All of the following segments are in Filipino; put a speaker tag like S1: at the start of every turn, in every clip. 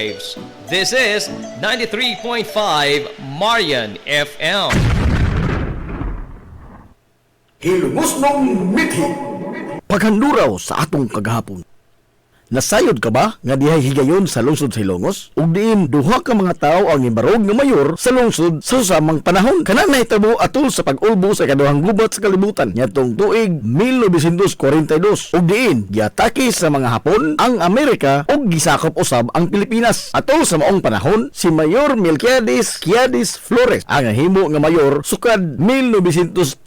S1: waves. This is 93.5 Marian FM.
S2: Hilumos mong mithi.
S3: Paghanduraw sa atong kagahapon. Nasayod ka ba nga dihay higayon sa lungsod sa Ilongos? Ug diin duha ka mga tawo ang imbarog nga mayor sa lungsod sa usamang panahon. Kana nahitabo atol sa pag-ulbo sa ikaduhang gubat sa kalibutan ngadtong tuig 1942. Ug diin giatake sa mga Hapon ang Amerika ug gisakop usab ang Pilipinas. Atol sa maong panahon, si Mayor Melquiades Quiades Flores ang himo nga mayor sukad 1939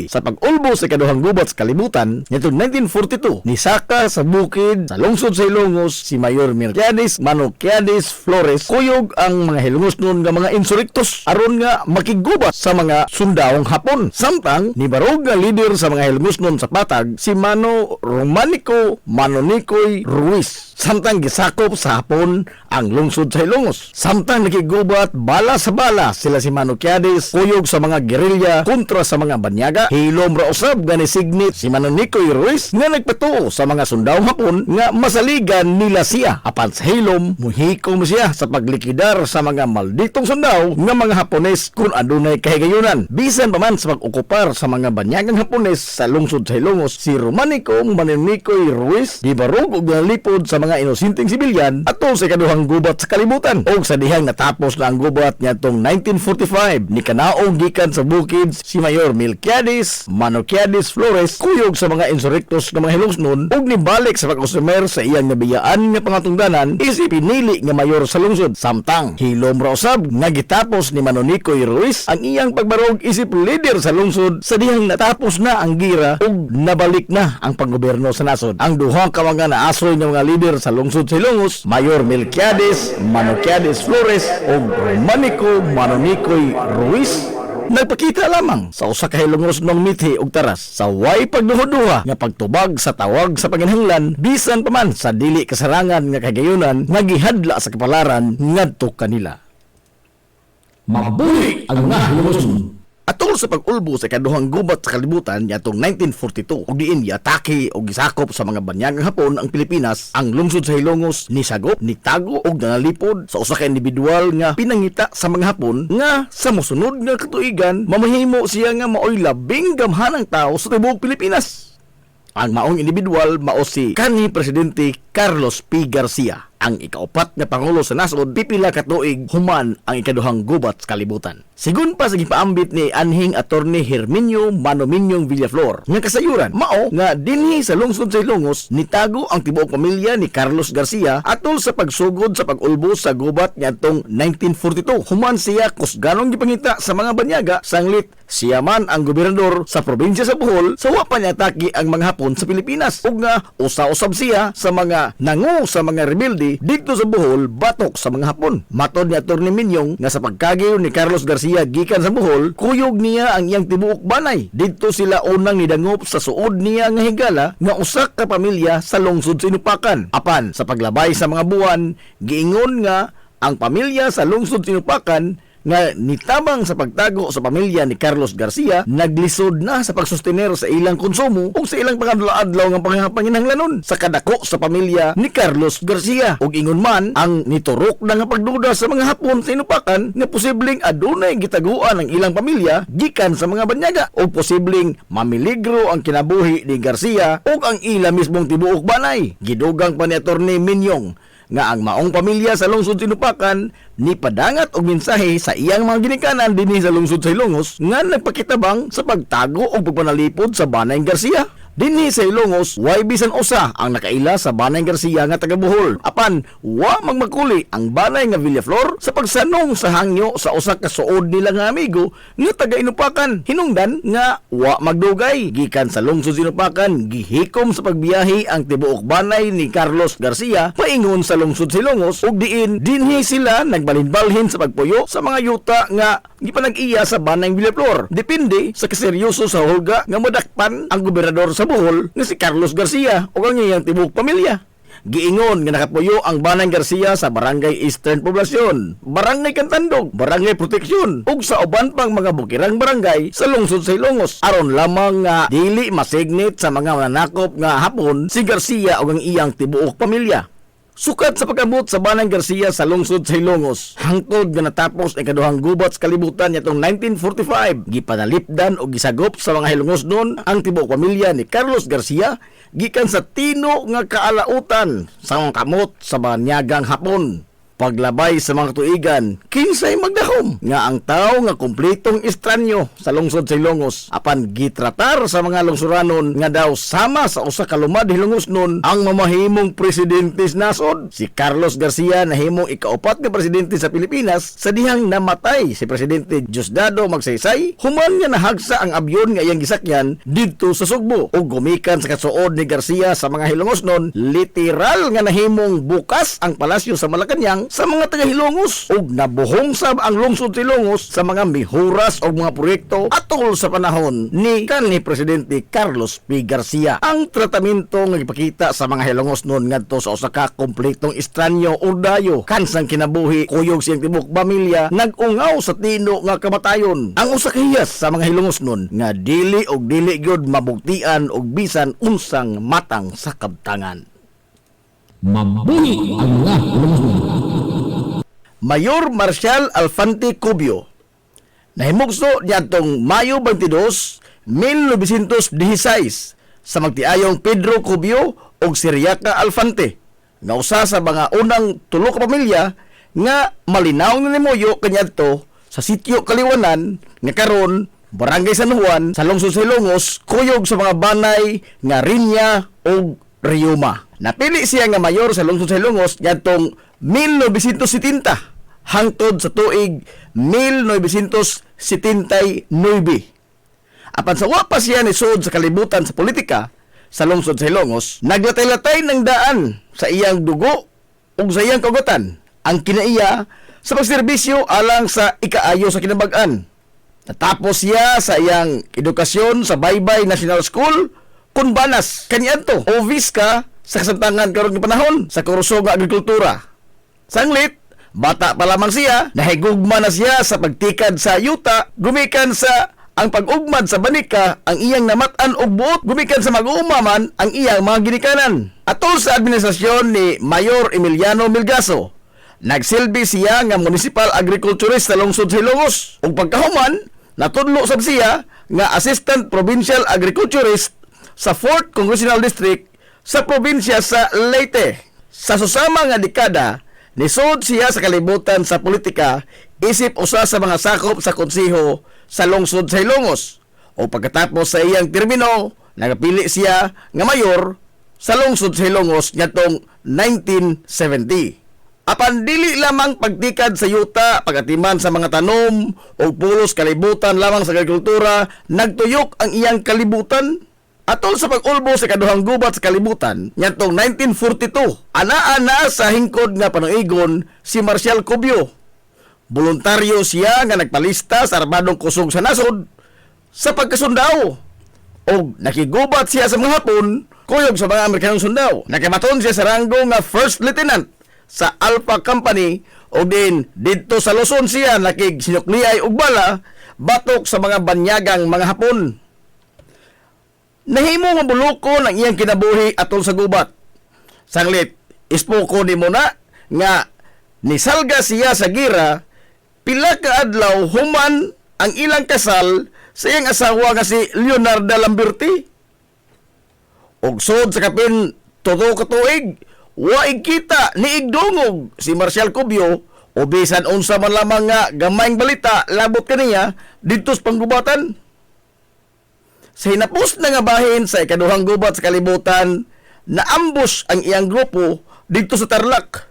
S3: sa pag-ulbo sa ikaduhang gubat sa kalibutan ngadtong 1942 nisaka sa bukid sa lungsod sa Ilongos si Mayor Melquiades Quiades Flores kuyog ang mga Hilongos noon nga mga insurrectos aron nga makigubat sa mga sundawong Hapon. Samtang nibarog nga leader sa mga Hilongos noon sa patag si Mano Romanico Manonicoy Ruiz. Samtang gisakop sa Hapon ang lungsod sa Ilongos. Samtang nakigubat bala sa bala sila si Mano Quiades kuyog sa mga gerilya kontra sa mga banyaga. Hilom ra usab nga nisignit si Manonicoy Ruiz nga nagpatuo sa mga sundawong Hapon nga masaligan nila siya. Apan sa hilom, muhikom siya sa paglikidar sa mga malditong sundaw nga mga Hapones kung adunay kahigayunan. Bisan pa man sa pag-okupar sa mga banyagang Hapones sa lungsod sa Ilongos, si Romanico Manonicoy Ruiz di barog og nalipod sa mga inosinteng sibilyan atol sa ikaduhang gubat sa kalibutan. Og sa dihang natapos na ang gubat ngadtong 1945 ni kanaong gikan sa bukid si Mayor Melquiades Quiades Flores kuyog sa mga insurrectos nga mga Hilongos noon ug nibalik sa pag-usumer sa iyang nabiyaan nga pangatungdanan isip pinili nga mayor sa lungsod. Samtang hilom ra usab nga gitapos ni Manonicoy Ruiz ang iyang pagbarog isip leader sa lungsod sa dihang natapos na ang gira ug nabalik na ang paggobyerno sa nasod. Ang duha ka mga naasoy nga mga leader sa lungsod sa Ilongos, Mayor Melquiades Quiades Flores ug Romanico Manonicoy Ruiz, nagpakita lamang sa usa ka Hilongos nong mithi og taras sa way pagduha-duha nga pagtubag sa tawag sa panginahanglan bisan pa man sa dili kasarangan nga kagayunan nga gihadla sa kapalaran ngadto kanila.
S2: Mabuhi ang mga hilumos.
S3: Atol sa pag-ulbo sa ikaduhang gubat sa kalibutan nitong 1942 ug diin giatake og gisakop sa mga banyagang Hapon ang Pilipinas, ang lungsod sa Hilongos ni sagop, ni tago og nanalipod sa usa ka individual nga pinangita sa mga Hapon nga sa mosunod nga katuigan mamahimo siya nga maoy labing gamhanang tawo sa tibuok Pilipinas. Ang maong individual mao si kanhi Presidente Carlos P. Garcia, ang ikaupat nga pangulo sa nasod pipila ka tuig human ang ikaduhang gubat sa kalibutan. Sigun pa sa gipaambit ni anhing attorney Herminio Manominyong Villaflor nga kasayuran mao nga dinhi sa lungsod sa Ilongos nitago ang tibuok pamilya ni Carlos Garcia atol sa pagsugod sa pag-ulbo sa gubat ngadtong 1942. Human siya kusganong gipangita sa mga banyaga sanglit siya man ang gobernador sa probinsya sa Bohol sa wa pa niya atake ang mga Hapon sa Pilipinas ug nga usa-usab siya sa mga nangu sa mga rebelde dito sa Bohol batok sa mga Hapon. Matod ni attorney Minyong nga sa pagkagiw ni Carlos Garcia gikan sa Bohol, kuyog niya ang iyang tibuok banay. Dito sila unang nidangop sa suod niya nga higala nga usa ka pamilya sa lungsod sa Inupakan. Apan sa paglabay sa mga buwan, giingon nga ang pamilya sa lungsod sa Inupakan nga nitabang sa pagtago sa pamilya ni Carlos Garcia, naglisod na sa pagsustener sa ilang konsumo o sa ilang pangadlaw-adlaw nga panginahanglanon sa kadako sa pamilya ni Carlos Garcia. Ug ingon man ang niturok na nga pagduda sa mga Hapon sa Inupakan nga posibleng adunay gitaguan ang ilang pamilya gikan sa mga banyaga o posibleng mamiligro ang kinabuhi ni Garcia o ang ila mismong tibuok banay. Gidugang pa ni attorney Minyong nga ang maong pamilya sa lungsod sa Inupakan ni padangat og mensahe sa iyang mga ginikanan dinhi sa lungsod sa Ilongos nga nagpakitabang sa pagtago o pagpanalipod sa Banay Garcia. Dinhi sa Ilongos, way bisan usa ang nakaila sa Banay Garcia nga taga Bohol. Apan wa magmakuli ang Banay nga Villaflor sa pagsanong sa hangyo sa usa ka suod nila nga amigo nga taga Inupakan. Hinungdan nga wa magdugay gikan sa lungsod sa Inupakan, gihikom sa pagbiyahe ang tibuok Banay ni Carlos Garcia paingon sa lungsod sa Ilongos ug diin dinhi sila nagbalinbalhin sa pagpuyo sa mga yuta nga gipanag-iya sa Banay Villaflor. Depende sa kaseryoso sa hulga nga modakpan ang gobernador sa Bohol nga si Carlos Garcia o ang iyang tibuok pamilya. Giingon nga nakapuyo ang Banay Garcia sa Barangay Eastern Poblacion, Barangay Cantandog, Barangay Proteksyon ug sa uban pang mga bukirang barangay sa lungsod sa Ilongos aron lamang nga dili masignit sa mga mananakop nga Hapon si Garcia o ang iyang tibuok pamilya. Sukad sa pagabot sa Banang Garcia sa lungsod sa Hilongos, hangtod nga natapos ang ikaduhang gubat sa kalibutan nitong 1945, gipanalipdan o gisagop sa mga Hilongos noon ang tibuok pamilya ni Carlos Garcia gikan sa tino nga kaalautan sa mga kamot sa banyagang Hapon. Paglabay sa mga tuigan, kinsay magdahom nga ang tao nga kumpletong estranyo sa lungsod sa Hilongos apan gitratar sa mga lungsuranon nga daw sama sa usa ka lumad Hilongos nun ang mamahimong presidente sa nasod. Si Carlos Garcia nahimong ikaapat nga presidente sa Pilipinas sa dihang namatay si Presidente Diosdado Magsaysay human nga nahagsa ang abyon nga iyang gisakyan didto sa Sugbo ug gumikan sa kasuod ni Garcia sa mga Hilongos nun literal nga nahimong bukas ang palasyo sa Malacañang sa mga taga-Hilongos ug nabuhong sab ang lungsod sa Hilongos sa mga mihuras o mga proyekto atol sa panahon ni kanhi Presidente Carlos P. Garcia. Ang tratamento nga ipakita sa mga Hilongos noon ngadto sa usa ka kompletong estranyo o dayo kansang kinabuhi kuyog siyang tibok pamilya nag-ungaw sa tino nga kamatayon. Ang usa ka hiyas sa mga Hilongos noon nga dili gyud mabuktian og bisan unsang matang sa kabtangan.
S2: Mabuhi ang mga Hilongos.
S3: Mayor Marcial Alfante Cubio nahimugso niadtong Mayo 22, 1916 sa magtiayong Pedro Cubio ug Siriaca Alfante nga usa sa mga unang tulo ka pamilya nga malinaw na nimuyo kaniadto sa sitio Kaliwanan nga karon Barangay San Juan sa lungsod sa Hilongos kuyog sa mga banay nga Riña ug Riuma. Napili siya nga mayor sa lungsod sa Hilongos niadtong 1970 hangtod sa tuig 1979. Apan sa wa pa siya ni sud sa kalibutan sa politika sa lungsod sa Hilongos, naglatay-latay ng daan sa iyang dugo ug sa iyang kagutan ang kinaiya sa pagserbisyo alang sa ikaayo sa kinabag-an. Natapos siya sa iyang edukasyon sa Baybay National School kun banas kaniadto o viska sa kasamtangan karon nga panahon sa kurso nga agrikultura. Sanglit bata pa lamang siya, nahigugma na siya sa pagtikad sa yuta, gumikan sa ang pag-ugmad sa banika, ang iyang namatan og buot, gumikan sa mag-uumaman ang iyang mga ginikanan. Atol sa administrasyon ni Mayor Emiliano Milgaso, nagsilbi siya nga municipal agriculturist sa lungsod sa Hilongos. Ug pagkahuman, natudlo sab siya nga assistant provincial agriculturist sa 4th Congressional District sa probinsya sa Leyte. Sa susama nga dekada, nisod siya sa kalibutan sa politika isip usa sa mga sakop sa konseho sa lungsod sa Hilongos. O pagkatapos sa iyang termino, nagapili siya nga mayor sa lungsod sa Hilongos ngadtong 1970. Apan dili lamang pagtikad sa yuta, pagatiman sa mga tanom o pulos kalibutan lamang sa agrikultura, nagtuyok ang iyang kalibutan. Atol sa pag-ulbo sa kaduhang gubat sa kalibutan, niyatong 1942, ana-ana sa hingkod nga panuigon si Marcial Cubio. Voluntaryo siya nga nagpalista sa armadong kusog sa nasod sa pagkasundao. O nakigubat siya sa mga Hapon, kuyog sa mga Amerikanong sundao. Nakamaton siya sa ranggo nga First Lieutenant sa Alpha Company o din dito sa Luzon siya nakigsinukliay og bala batok sa mga banyagang mga Hapon. Nahimo nga bulukon ang iyang kinabuhi atol sa gubat. Sanglit, ispoko ni mo na nga nisalga siya sa gira pila ka adlaw human ang ilang kasal sa iyang asawa nga si Leonarda Lamberti. Og sod sa kapin todo ka tuig, waig kita ni igdungog si Marcial Cubio o bisan unsa man lamang nga gamayng balita labot kaniya didto sa panggubatan. Sa hinapos na nga bahin sa ikaduhang gubat sa kalibutan, naambush ang iyang grupo dito sa Tarlac.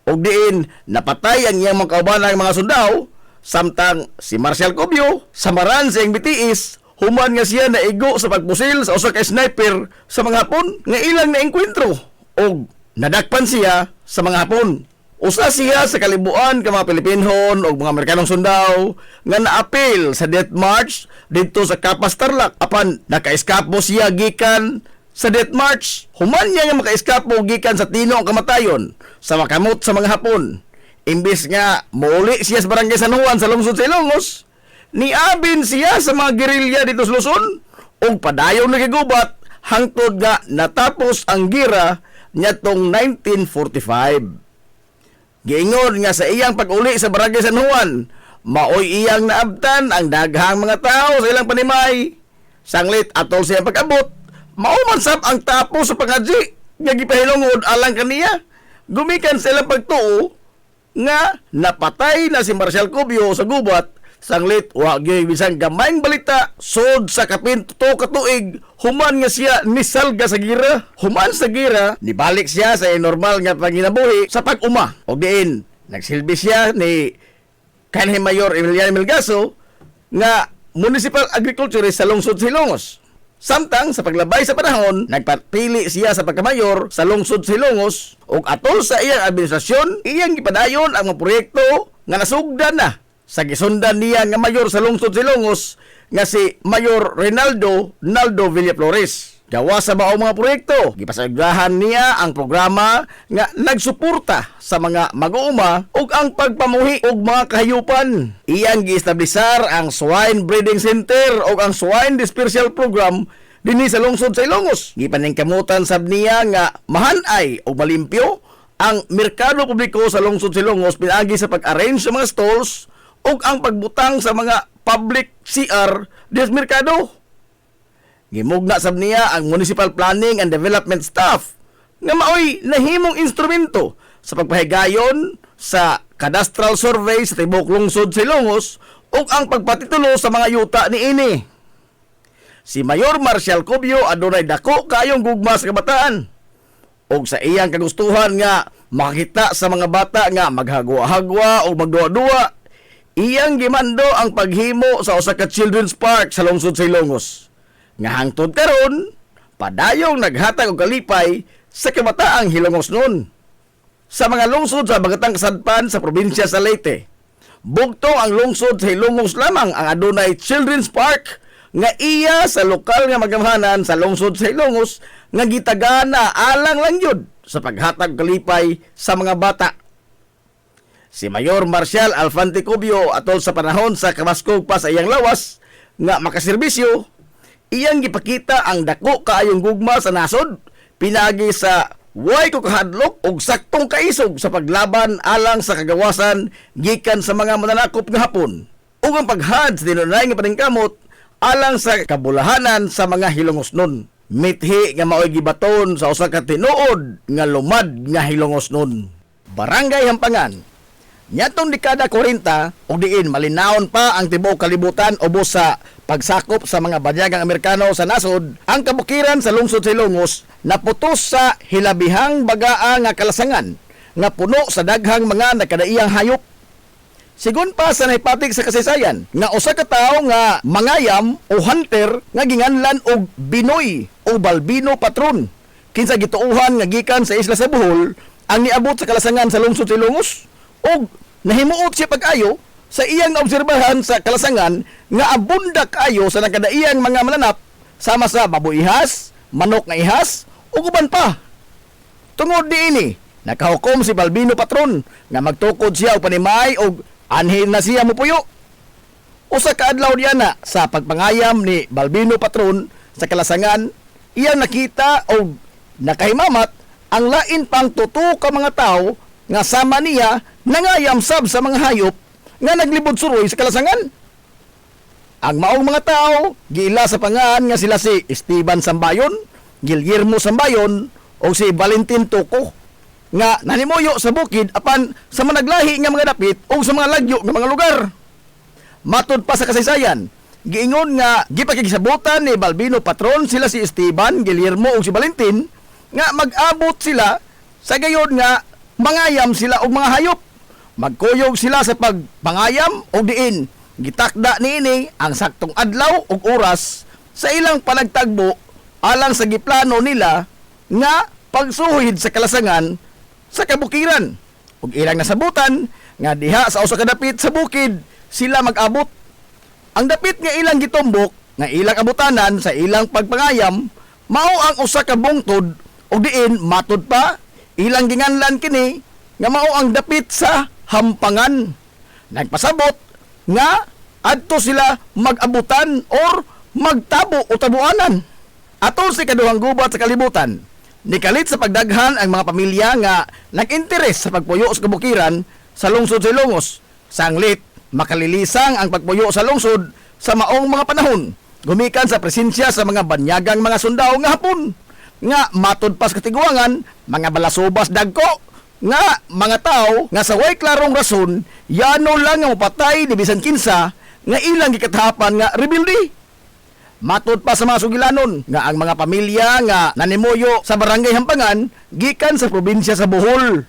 S3: O diin, napatay ang iyang mga kaubanang mga sundao, samtang si Marcial Cubio, samaran sa iyang bitiis, human nga siya naigo sa pagpusil sa usa ka sniper sa mga Hapon nga ilang naengkwentro. O nadakpan siya sa mga Hapon. Usa siya sa kalibuan ka mga Pilipinhon o mga Amerikanong sundao nga naapil sa death march dito sa Kapas Tarlac. Apan nakaiskapo siya gikan sa death march. Human niya nga makaiskapo gikan sa tino ang kamatayon sa makamot sa mga Hapon. Imbis nga mauli siya sa Barangay San Juan sa lungsod sa Ilongos, niabin siya sa mga gerilya dito sa Luzon o padayon na kigubat hangtod nga natapos ang gira nyatong 1945. Giingon nga sa iyang pag-uli sa Barangay San Juan, maoy iyang naabtan ang daghang mga tao sa ilang panimay. Sanglit atol siyang pag-abot, maumansap ang tapo sa pangadji nga gipahilungod alang kaniya. Gumikan sa ilang pagtuo nga napatay na si Marcial Cubio sa gubat. Sanglit wa gyud bisan gamayng balita sud sa kapin 2 ka tuig human nga siya nisalga sa gira. Human sa gira nibalik siya sa normal nga panginabuhi sa pag-uma. Og diin nagsilbi siya ni kanhi Mayor Emiliano Melgaso nga municipal agriculturist sa lungsod Silongos. Samtang sa paglabay sa panahon, nagpapili siya sa pagkamayor sa lungsod Silongos ug atol sa iyang administrasyon, iyang gipadayon ang mga proyekto nga nasugdan na sa gisundan niya nga mayor sa lungsod Silongos nga si Mayor Reynaldo Naldo Villaflores. Gawa sa maong mga proyekto, gipasagdahan niya ang programa nga nagsuporta sa mga mag-uuma ug ang pagpamuhi og mga kahayupan. Iyang giestablisar ang Swine Breeding Center ug ang Swine Dispersal Program dinhi sa lungsod sa Ilongos. Gipaningkamutan sab niya nga mahanay o malimpyo ang merkado publiko sa lungsod sa Ilongos pinaagi sa pag-arrange sa mga stalls ug ang pagbutang sa mga public CR dis merkado. Gimugna sab niya ang Municipal Planning and Development Staff nga maoy nahimong instrumento sa pagpahigayon sa cadastral survey sa tibok lungsod sa Ilongos ug ang pagpatitulo sa mga yuta niini. Si Mayor Marcial Cubio adunay dako kayong gugma sa kabataan ug sa iyang kagustuhan nga makita sa mga bata nga maghagwa-hagwa o magduwa-duwa, iyang gimando ang paghimo sa usa ka children's park sa lungsod sa Ilongos. Nga hangtod karon, padayong naghatag og kalipay sa kabataang Hilongos noon. Sa mga lungsod sa Bagatang Kasadpan sa probinsya sa Leyte, bugtong ang lungsod sa Hilongos lamang ang adunay children's park nga iya sa lokal nga magamhanan sa lungsod sa Hilongos nga gitagana alang lang yun sa paghatag kalipay sa mga bata. Si Mayor Marcial Alfante Cubio atol sa panahon sa kamaskog pa sa iyang lawas nga makaserbisyo, iyang gipakita ang dako kaayong gugma sa nasod pinagi sa way ko kahadlok og saktong kaisog sa paglaban alang sa kagawasan gikan sa mga mananakop nga hapon ug ang paghad sa dinunay nga paningkamot alang sa kabulahanan sa mga Hilongos nun. Mithi nga maoy gibaton sa usa ka tinuod nga lumad nga Hilongos nun. Barangay Hampangan. Nyatong dekada 40 ug diin malinawon pa ang tibuok kalibutan ubos sa pagsakop sa mga banyagang Amerikano sa nasod, ang kabukiran sa lungsod sa Ilongos naputos sa hilabihang bagaa nga kalasangan nga puno sa daghang mga nakadaiyang hayop. Sigon pa sa nahipatig sa kasaysayan nga usa ka tawo nga mangayam o hunter nga ginganlan og Binoy o Balbino Patron kinsa gituohan nga gikan sa isla sa Bohol ang niabot sa kalasangan sa lungsod sa Ilongos og nahimuot siya pag-ayo sa iyang naobserbahan sa kalasangan nga abunda kayo sa nakadaiyang mga mananap sama sa baboy ihas, manok nga ihas ug uban pa. Tungod diini nakahukom si Balbino Patron nga magtukod siya og panimay og anhin na siya mopuyo. Usa ka adlaw diya na sa pagpangayam ni Balbino Patron sa kalasangan, iyang nakita og nakahimamat ang lain pang tuto ka mga tao nga sama niya nangayam sab sa mga hayop nga naglibod suroy sa kalasangan. Ang maong mga tao giila sa pangan nga sila si Esteban Sambayon, Guillermo Sambayon o si Valentin Toco nga nanimuyo sa bukid apan sa managlahi nga mga dapit o sa mga lagyo nga mga lugar. Matud pa sa kasaysayan, giingon nga gipakikisabutan ni Balbino Patron sila si Esteban, Guillermo o si Valentin nga mag-abot sila sa gayon nga mangayam sila og mga hayop. Magkuyog sila sa pagpangayam og diin gitakda niini ang saktong adlaw ug oras sa ilang panagtagbo alang sa giplano nila nga pagsuhid sa kalasangan sa kabukiran. Ug ilang nasabutan nga diha sa usa ka dapit sa bukid sila mag-abot. Ang dapit nga ilang gitumbok nga ilang abutanan sa ilang pagpangayam mao ang usa ka bungtod ug diin matud pa ilang ginganlan kini nga mao ang dapit sa Hampangan. Nagpasabot nga adto sila mag-abutan or magtabo o tabuanan. Atol si kaduhang gubat sa kalibutan, Nikalit sa pagdaghan ang mga pamilya nga nag-interes sa pagpuyo sa kabukiran sa lungsod sa Ilongos. Sanglit, makalilisang ang pagpuyo sa lungsod sa maong mga panahon. Gumikan sa presensya sa mga banyagang mga sundao nga hapon. Nga matud pas katiguangan, mga balasubas dagko. Nga mga tao nga sa way klarong rason, yano lang nga mapatay di bisan kinsa nga ilang gikatahapan nga rebelde. Matud pa sa mga sugilanon nga ang mga pamilya nga nanimuyo sa barangay Hampangan gikan sa probinsya sa Bohol.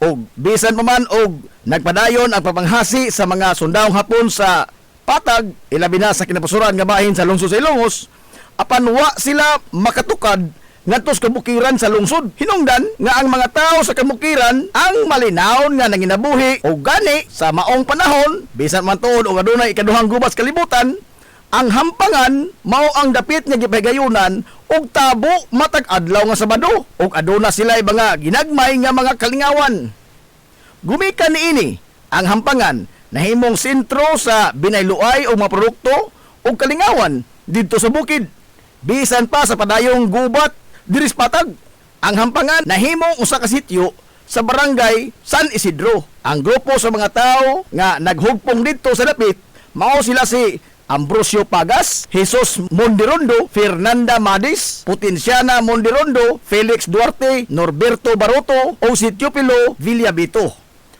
S3: Og bisan pa man og nagpadayon ang papanghasi sa mga sundaong hapon sa Patag, ilabi na sa kinapasuran nga bahin sa lungsod sa Ilongos, apan wa sila makatukad ngadto sa kabukiran sa lungsod. Hinungdan nga ang mga tao sa kabukiran ang malinawon nga nanginabuhi og gani sa maong panahon bisan man tuod og adunay ikaduhang gubat sa kalibutan. Ang Hampangan mao ang dapit nga gipahigayunan og tabo matag adlaw nga Sabado og aduna sila mga ginagmay nga mga kalingawan. Gumikan niini ang Hampangan nahimong sentro sa binayluay og mga produkto og kalingawan didto sa bukid. Bisan pa sa padayong gubat diri sa Patag, ang Hampangan nahimong usa ka sitio sa barangay San Isidro. Ang grupo sa mga tao nga naghugpong didto sa dapit mao sila si Ambrosio Pagas, Jesus Mondirondo, Fernanda Madis, Potensiana Mondirondo, Felix Duarte, Norberto Baroto o si Teopilo Villabito.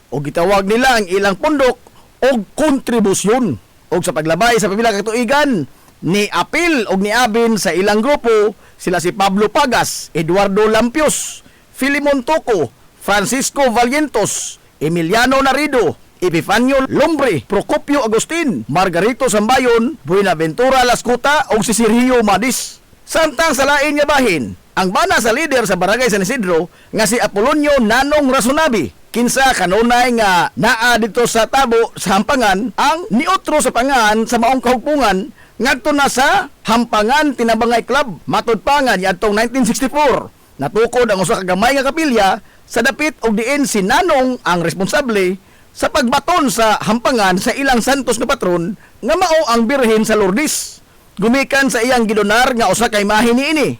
S3: O gitawag nila ang ilang pundok o kontribusyon. O sa paglabay sa pipila katuigan, ni apil o ni abin sa ilang grupo sila si Pablo Pagas, Eduardo Lampios, Filimon Toco, Francisco Valientos, Emiliano Narido, Epifanio Lombre, Procopio Agustin, Margarito Sambayon, Buenaventura Lascuta o si Sergio Madis. Samtang sa lain nga bahin, ang bana sa lider sa barangay San Isidro nga si Apolonio Nanong Rasunabi, kinsa kanunay nga naa dito sa tabo sa Hampangan ang niotro sa pangan sa maong kahugpungan ngadto na sa Hampangan Tinabangay Club. Matud pa nga niadtong 1964 natukod ang usa ka gamay nga kapilya sa dapit og diin si Nanong ang responsable sa pagbaton sa Hampangan sa ilang santos nga patron nga mao ang Birhen sa Lourdes. Gumikan sa iyang gidonar nga usa ka imahe niini.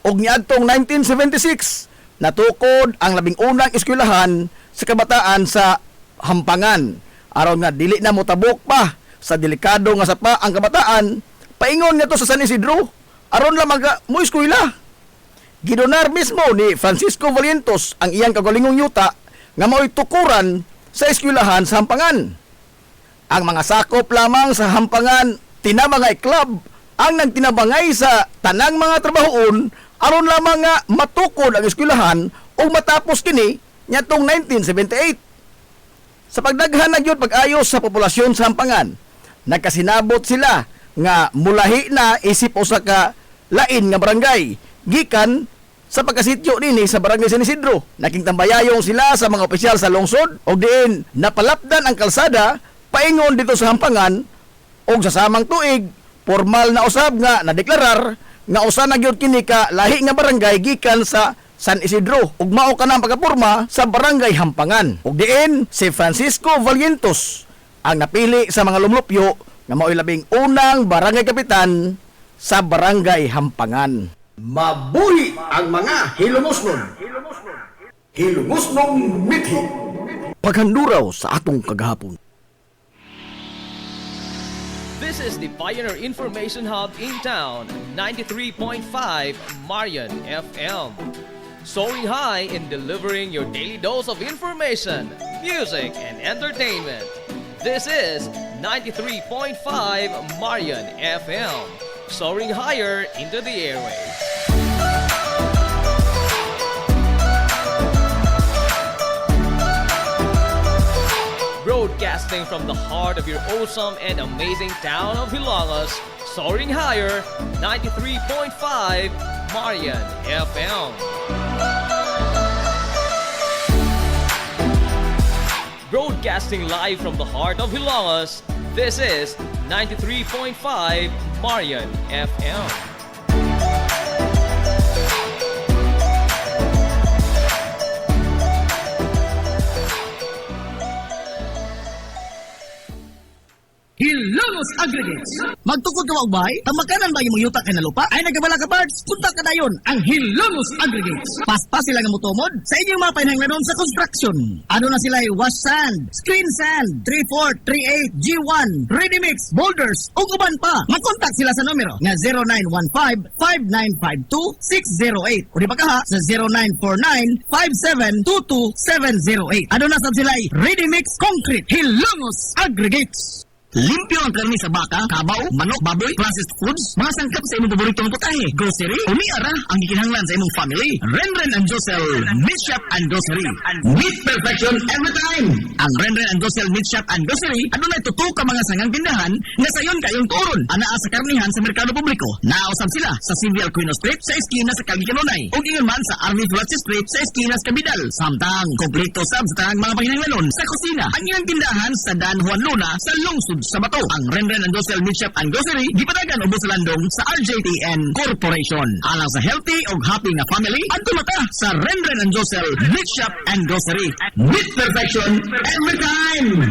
S3: Og niadtong 1976 natukod ang labing unang eskwelahan sa kabataan sa Hampangan. Aron nga dili na motabok pa sa delikado nga sapa ang kabataan, paingon nga to sa San Isidro aron lamang mo eskwela. Gidonar mismo ni Francisco Valientos ang iyang kagalingong yuta nga mao'y tukuran sa eskwelahan sa Hampangan. Ang mga sakop lamang sa Hampangan Tinabangay Club ang nagtinabangay sa tanang mga trabahoon aron lamang nga matukod ang eskwelahan o matapos kini niadtong 1978. Sa pagdaghan na gyud pag-ayos sa populasyon sa Hampangan, nagkasinabot sila nga mulahi na isip usa ka lain nga barangay gikan sa pagkasityo nini sa barangay San Isidro. Naking tambayayong sila sa mga opisyal sa lungsod o diin napalapdan ang kalsada paingon dito sa Hampangan o sa samang tuig formal na usab nga nadeklarar nga usa na gyud kini ka lahi nga barangay gikan sa San Isidro ug mao kanang pagkaporma sa barangay Hampangan. Og diin si Francisco Valientos ang napili sa mga lumlupyo nga mao'y labing unang barangay kapitan sa barangay Hampangan.
S2: Mabuhi ang mga hilumosnon. Hilumosnong mithi.
S3: Paghanduraw sa atong kagahapon.
S1: This is the Pioneer Information Hub in town, 93.5 Marian FM. Soaring high in delivering your daily dose of information, music, and entertainment. This is 93.5 Marian FM. Soaring higher into the airwaves. Broadcasting from the heart of your awesome and amazing town of Hilangas, soaring higher, 93.5 Marian FM. Broadcasting live from the heart of Hilangas, this is 93.5 Marian FM.
S2: Hilumosnong
S4: Hilongos Aggregates. Magtukod ka ba ubay? Tamakanan ba yung yuta kay na lupa? Ay nagkabala ka parts? Punta ka dayon ang Hilongos Aggregates. Paspas sila nga mutumod sa inyong mga pahinanglanon sa construction. Ano na sila wash sand, screen sand, 3-4, 3-8, G1, ready mix, boulders, ug uban pa. Mag-contact sila sa numero nga 0915-5952-608 o di ba kaha sa 0949-5722-708. Ano na sab sila ready mix concrete Hilongos Aggregates. Limpyo ang karni sa baka, kabaw, manok, baboy, processed foods, mga sangkap sa imong paboritong putahe, grocery, umiara ang gikinahanglan sa imong family. Renren and Josel Meat Shop and Grocery. Meat perfection every time. Ang Renren and Josel Meat Shop and Grocery, ano na tutok ka mga sangang tindahan na sayon kayong turon. Anaa sa karnihan sa merkado publiko. Nausab sila sa Civil Aquino Street sa eskina sa Calgicanonay. O ingon man sa Army Flats Street sa eskina sa Cabidal. Samtang, kompleto sab sa tanang mga pahinanglanon sa kusina. Ang ilang tindahan sa Dan Juan Luna sa Lungsod sa Bato. Ang Renren and Josel Meat Shop and Grocery gipadagan ubos sa landong sa RJTN Corporation. Alang sa healthy o happy nga family, adto mata sa Renren and Josel Meat Shop and Grocery. Meat perfection every time.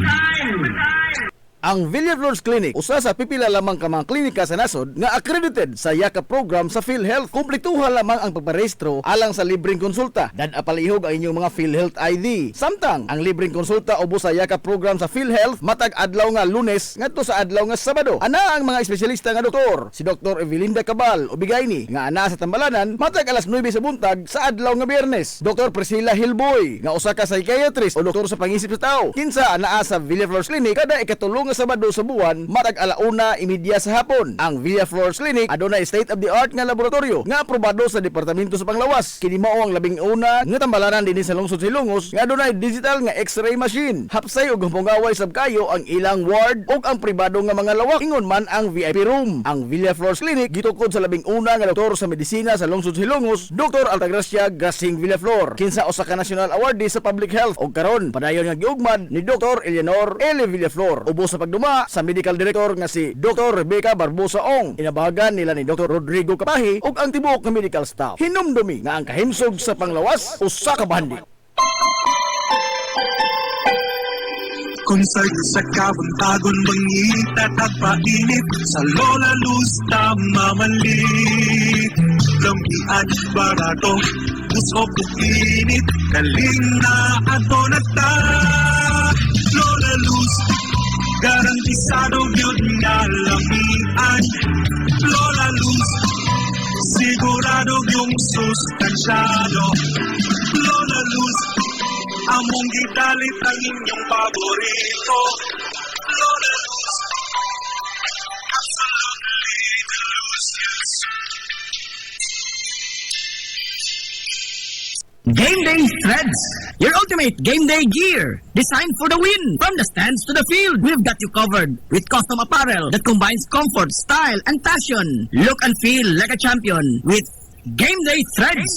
S3: Ang Villaflores Clinic, usa sa pipila lamang ka mga klinika sa nasod nga accredited sa YAKA program sa PhilHealth. Kumpletuha lamang ang pagparehistro alang sa libreng konsulta. Dan apalihog ang inyong mga PhilHealth ID. Samtang ang libreng konsulta ubos sa YAKA program sa PhilHealth matag adlaw nga Lunes ngadto sa adlaw nga Sabado. Ana ang mga espesyalista nga doktor, si Dr. Evelinda Cabal Ubigayni nga ana sa Tambalanan matag alas 9 sa buntag sa adlaw nga Biyernes. Dr. Priscilla Hilboy nga usa ka psychiatrist o doktor sa pangisip sa tao. Kinsa anaa sa Villaflores Clinic kada ikatulong Sabado sa buwan matag alauna imidya sa hapon. Ang Villaflores Clinic adunay state of the art nga laboratorio nga aprobado sa Departamento sa Panglawas. Kini mao ang labing una nga tambalanan dinhi sa lungsod sa Ilongos nga adunay digital nga X-ray machine. Hapsay ug humpungaway sab kayo ang ilang ward ug ang pribado nga mga lawak. Ingon man ang VIP room. Ang Villaflores Clinic gitukod sa labing una nga doktor sa medisina sa lungsod sa Ilongos, Dr. Altagracia Gasing Villaflor. Kinsa usa ka national awardee sa public health ug karon padayon nga giugmad ni Dr. Eleanor L. Villaflor. Ubos sa pagduma sa medical director nga si Dr. Rebecca Barbosa Ong. Inabahagan nila ni Dr. Rodrigo Kapahi ug ang tibuok nga medical staff. Hinumdumi nga ang kahimsog sa panglawas usa ka bandi.
S5: Concert sa kabuntagon mangita tagpainit sa Lola Luz tamamali lampian barato usok init kalina ato nata Lola Luz garantisado yun nga lamian Lola Luz sigurado yung sustansyado Lola Luz among gidalit ang inyong paborito Lola Luz absolutely delicious.
S4: Game Day Threads, your ultimate game day gear, designed for the win. From the stands to the field, we've got you covered with custom apparel that combines comfort, style, and passion. Look and feel like a champion with Game Day Threads.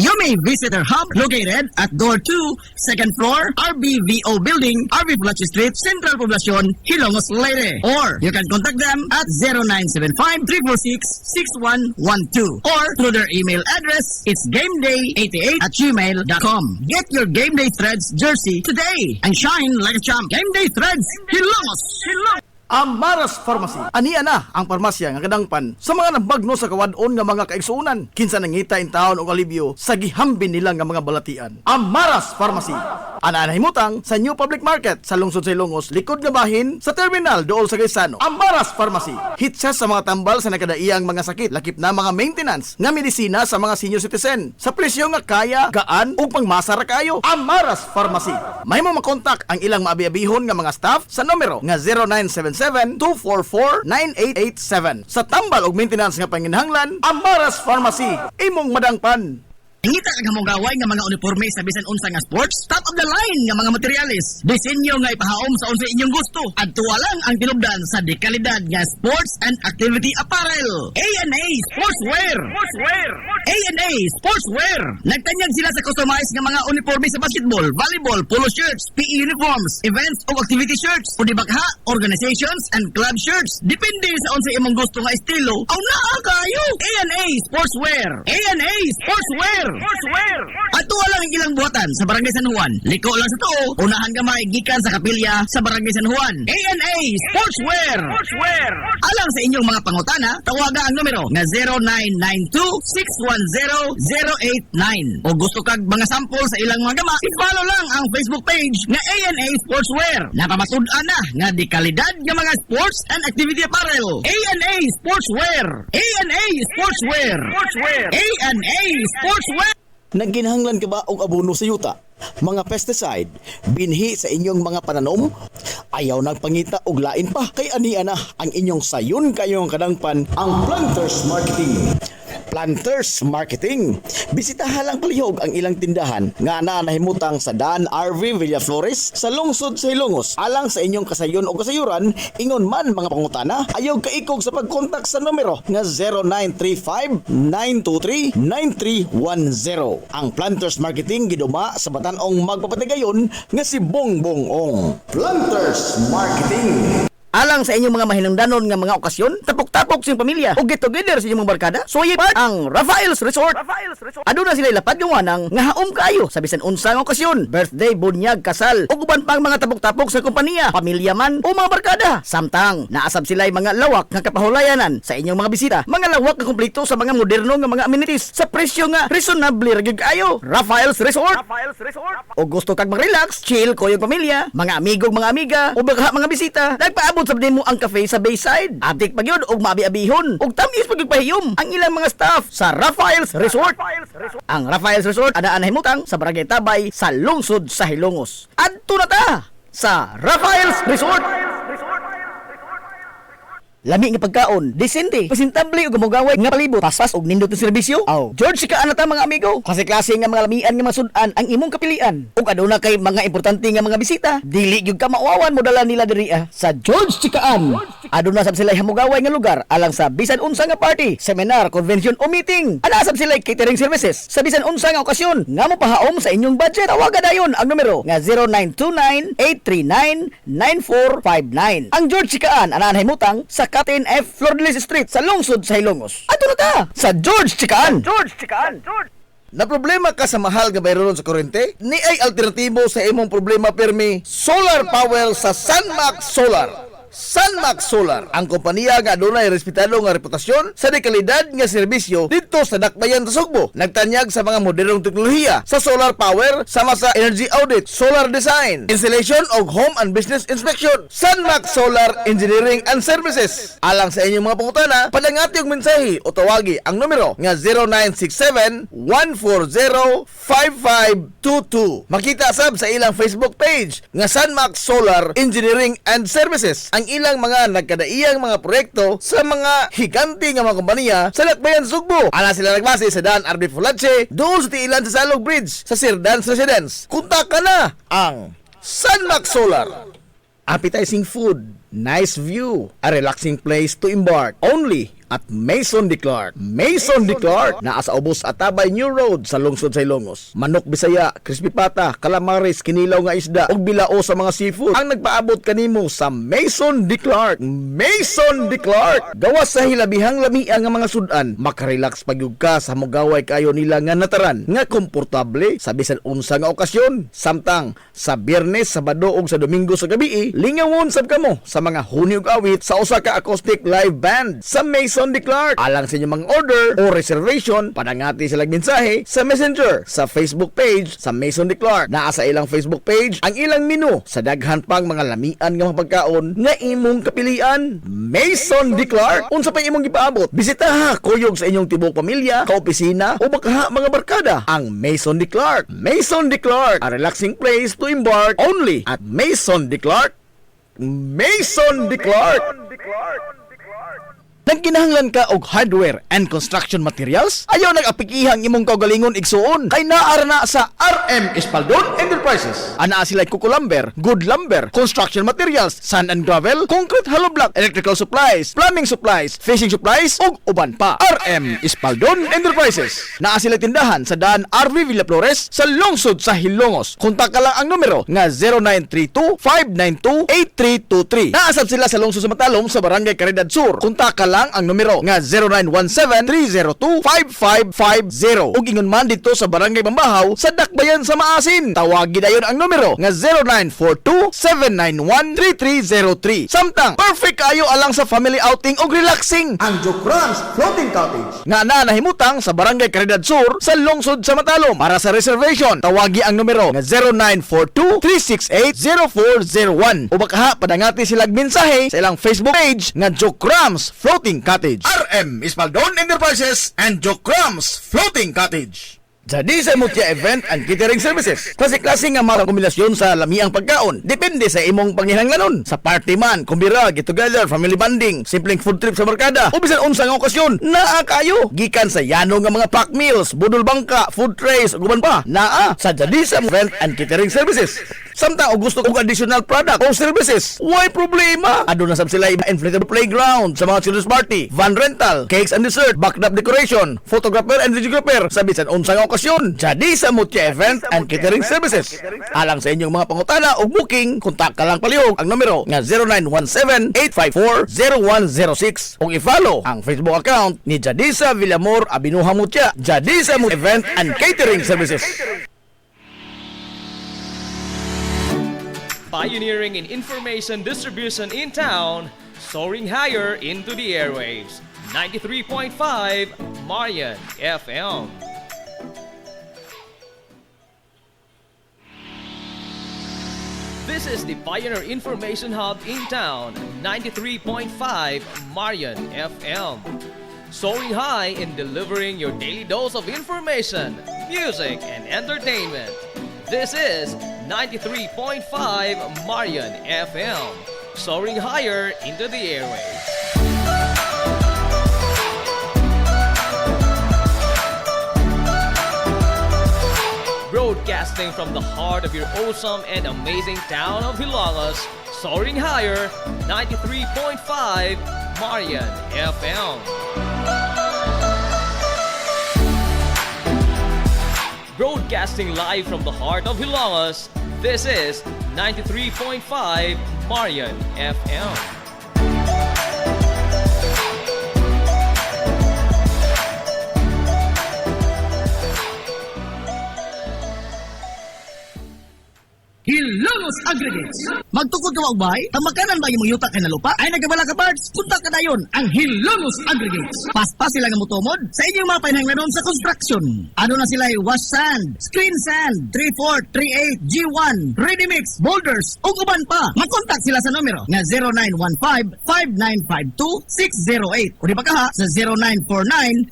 S4: You may visit our hub located at Door 2, second floor, RBVO Building, RV Plaza Street, Central Poblacion, Hilongos, Leyte. Or you can contact them at 0975-346-6112 or through their email address, it's gameday88@gmail.com. Get your Game Day Threads jersey today and shine like a champ. Game Day Threads, Hilongos.
S3: Amaras Pharmacy. Ania na ang parmasya nga kadangpan sa mga nabagno sa kawadon nga mga kaigsuunan. Kinsa nangita in taon og alibyo sa gihambin nila nga mga balatian. Amaras Pharmacy. Ana himutang sa New Public Market sa lungsod sa Ilongos, likod nga bahin sa terminal dool sa Gaisano. Amaras Pharmacy. Hit siya sa mga tambal sa nakadaiyang mga sakit, lakip na mga maintenance nga medisina sa mga senior citizen. Sa presyo nga kaya, gaan ug pangmasara kayo. Amaras Pharmacy. Mahimo makontak ang ilang maabi-abihon nga mga staff sa numero nga 0977-244-9887. Sa tambal og maintenance nga panginahanglan, Amaras Pharmacy. Imong madangpan.
S4: Ngita ka mong gaway nga mga uniforme sa bisan unsa nga sports, top of the line nga mga materialis. Disenyo nga ipahaom sa unsa inyong gusto. Adtuwa lang ang tinubdan sa dekalidad nga sports and activity apparel. A&A Sportswear. A&A Sportswear. Nagtanyag sila sa customized nga mga uniforme sa basketball, volleyball, polo shirts, PE uniforms, events o activity shirts, o di bakha, organizations and club shirts. Depende sa unsa imong gusto nga estilo. Aw naa kayo. A&A Sportswear. A&A Sportswear. Ato lang ang ilang buhatan sa Barangay San Juan. Liko lang sa to, unahan gamay gikan sa kapilya sa Barangay San Juan. ANA Sportswear. Alang sa inyong mga pangutana, tawaga ang numero nga 0992-610-089. O gusto kag mga sample sa ilang mga gama, i-follow lang ang Facebook page nga ANA Sportswear. Napamatud-an na nga di kalidad nga mga sports and activity apparel. ANA Sportswear. ANA Sportswear. ANA Sportswear.
S3: Nagginahanglan ka ba og abono sa yuta? Mga pesticide, binhi sa inyong mga pananom? Ayaw nagpangita og lain pa, kay aniya na ang inyong sayon kayong kadangpan ang Planters Marketing. Planters Marketing. Bisitahan lang palihog ang ilang tindahan nga nahimutang sa Dan RV Villaflores sa lungsod sa Hilongos. Alang sa inyong kasayon o kasayuran, ingon man mga pangutana, ayaw kaikog sa pagkontak sa numero nga 0935-923-9310. Ang Planters Marketing giduma sa Batanong magpapatigayon nga si Bongbong Ong. Planters Marketing.
S4: Alang sa inyong mga mahinungdanon nga mga okasyon, tapok-tapok sa inyong pamilya o get together sa inyong mga barkada, suyi part ang Rafael's Resort. Aduna sila lapat gawanang nga haom kayo sa bisan unsang okasyon, birthday, bunyag, kasal, o uban pang mga tapok-tapok sa kompanya, pamilya man o mga barkada. Samtang naasab sila mga lawak nga kapahulayanan sa inyong mga bisita, mga lawak nga kumpleto sa mga moderno nga mga amenities sa presyo nga reasonable ra gyud kayo. Rafael's Resort. O gusto kag mag-relax, chill ko yung pamilya, mga amigog, mga amiga o baka mga bisita, nagpaabot sa mo ang cafe sa Bayside. Abdik pa yun og maabi-abihon. Og tamis pagpahiyom ang ilang mga staff sa Rafael's Resort. Ang Rafael's Resort ana himutang sa Barangay Tabay sa lungsod sa Hilongos. Adto na ta sa Rafael's Resort. Lami nga pagkaon, desente, presentable ug gumugaway nga palibot, paspas og nindot nga serbisyo. George ka ana ta mga amigo. Klase-klase nga mga lamian nga masud-an ang imong kapilian. Ug aduna kay mga importante nga mga bisita, dili gyud ka mauawan mo dala nila diri sa George Chikaan. Aduna sab sila hamugaway nga lugar alang sa bisan unsa nga party, seminar, convention o meeting. Ana sab sila catering services sa bisan unsa nga okasyon nga mopahaom sa inyong budget. Tawagan dayon ang numero nga 0929-839-9459. Ang George Chikaan ana himutang sa Captain F. Flordelis Street sa lungsod sa Hilongos. Ato na ta sa George Chikaan.
S3: Na problema ka sa mahal nga bayraron sa kuryente? Ni ay alternatibo sa imong problema permi, solar power sa Sunmax Solar. Sunmax Solar, ang kompanya nga adunay respetado nga reputasyon sa dekalidad nga serbisyo dito sa Dakbayan sa Sugbo. Nagtanyag sa mga modernong teknolohiya sa solar power sama sa energy audit, solar design, installation og home and business inspection. Sunmax Solar Engineering and Services. Alang sa inyong mga pangutana, padangati og mensahe o tawagi ang numero nga 0967-140-5522. Makita sab sa ilang Facebook page nga Sunmax Solar Engineering and Services ang ilang mga nagkadaiyang mga proyekto sa mga higanti nga mga kompanya sa Dakbayan Sugbo. Ana sila nagbase sa Dan RV Fulache, doon sa tiilan sa Salog Bridge sa Sirdans Residence. Kunta ka na ang Sunmax Solar. Appetizing food, nice view, a relaxing place to embark only at Maison de Clark. Maison de Clark, naa sa ubos at Tabay New Road sa lungsod sa Ilongos. Manok Bisaya, crispy pata, calamares, kinilaw nga isda, ug bilao sa mga seafood ang nagpaabot kanimo sa Maison de Clark. Maison de Clark, gawas sa hilabihang lamian nga mga sudan, makarelax pagyud ka sa mugaway kayo nila nga nataran, nga komportable sa bisan unsa nga okasyon. Samtang sa Biyernes, Sabado ug sa Domingo sa gabi, lingawon sab kamo sa mga huni ug awit sa usa ka acoustic live band sa Maison de Clark. Alang sa inyong mga order o reservation, padangati sila mensahe sa Messenger sa Facebook page sa Maison de Clark. Naa sa ilang Facebook page ang ilang menu sa daghan pang mga lamian nga mga pagkaon nga imong kapilian. Maison de Clark, unsa pa imong gipaabot? Bisitaha kuyog sa inyong tibok pamilya, kaopisina o baka mga barkada ang Maison de Clark. Maison de Clark, a relaxing place to embark only at Maison de Clark. Maison de Clark. Nagkinahanglan ka og hardware and construction materials? Ayaw nag-apikihang imong kaugalingon igsuon kay naara na sa RM Espaldon Enterprises. Ana sila kuko lumber, good lumber, construction materials, sand and gravel, concrete hollow block, electrical supplies, plumbing supplies, fishing supplies ug uban pa. RM Espaldon Enterprises. Naa sila tindahan sa daan RV Villaflores sa lungsod sa Hilongos. Kontak ka lang ang numero nga 0932-592-8323. Naasab sila sa lungsod sa Matalom sa Barangay Caridad Sur. Kontak ka lang lang ang numero nga 0917-302-5550. Ug ingon man dito sa Barangay Bambahaw sa Dakbayan sa Maasin. Tawagin dayon ang numero nga 0942-791-3303. Samtang perfect kayo alang sa family outing ug relaxing.
S2: Ang Jokrams Floating Cottage.
S3: Nga nahimutang sa Barangay Caridad Sur sa lungsod sa Matalom. Para sa reservation, tawagi ang numero nga 0942-368-0401 o baka padangati silang mensahe sa ilang Facebook page nga Jokrams Floating Cottage. RM Ispaldon Enterprises and Jokrams Floating Cottage. Jadi sa Mutya Event and Catering Services. Klase-klase nga mga kombinasyon sa lamiang pagkaon. Depende sa imong panginahanglanon. Sa party man, kumbira, get together, family bonding, simpleng food trip sa barkada, o bisan unsa nga okasyon, naa kayo. Gikan sa yano nga mga pack meals, budol bangka, food trays, ug uban pa, naa sa Jadi sa Event and Catering Services. Samtang og gusto og additional product o services, why problema? Aduna sab sila inflatable playground sa mga children's party, van rental, cakes and dessert, backdrop decoration, photographer and videographer sa bisan unsa nga okasyon. Jadi sa Mutya Event and Catering Services. Alang sa inyong mga pangutana o booking, kontak ka lang palihog ang numero nga 0917-854-0106 o i-follow ang Facebook account ni Jadisa Villamor Abinuha Mutya. Jadisa Mutya Event and Catering Services.
S1: Pioneering in information distribution in town, soaring higher into the airwaves. 93.5 Marian FM. This is the Pioneer Information Hub in town, 93.5 Marian FM. Soaring high in delivering your daily dose of information, music, and entertainment. This is 93.5 Marian FM. Soaring higher into the airwaves. Broadcasting from the heart of your awesome and amazing town of Hilangas, soaring higher, 93.5 Marian FM. Broadcasting live from the heart of Hilangas, this is 93.5 Marian FM.
S4: Hilongos Aggregates. Magtukod ka wa ubay? Tamakanan ba imong yuta kay na lupa? Ay nagabala ka parts. Punta ka dayon ang Hilongos Aggregates. Paspas sila nga motomod sa inyong mga panahanglanon sa construction. Ano na sila wash sand, screen sand, 3/4, 3/8, G1, ready mix, boulders, ug uban pa. Makontak sila sa numero nga 0915-5952-608 o di ba ka ha sa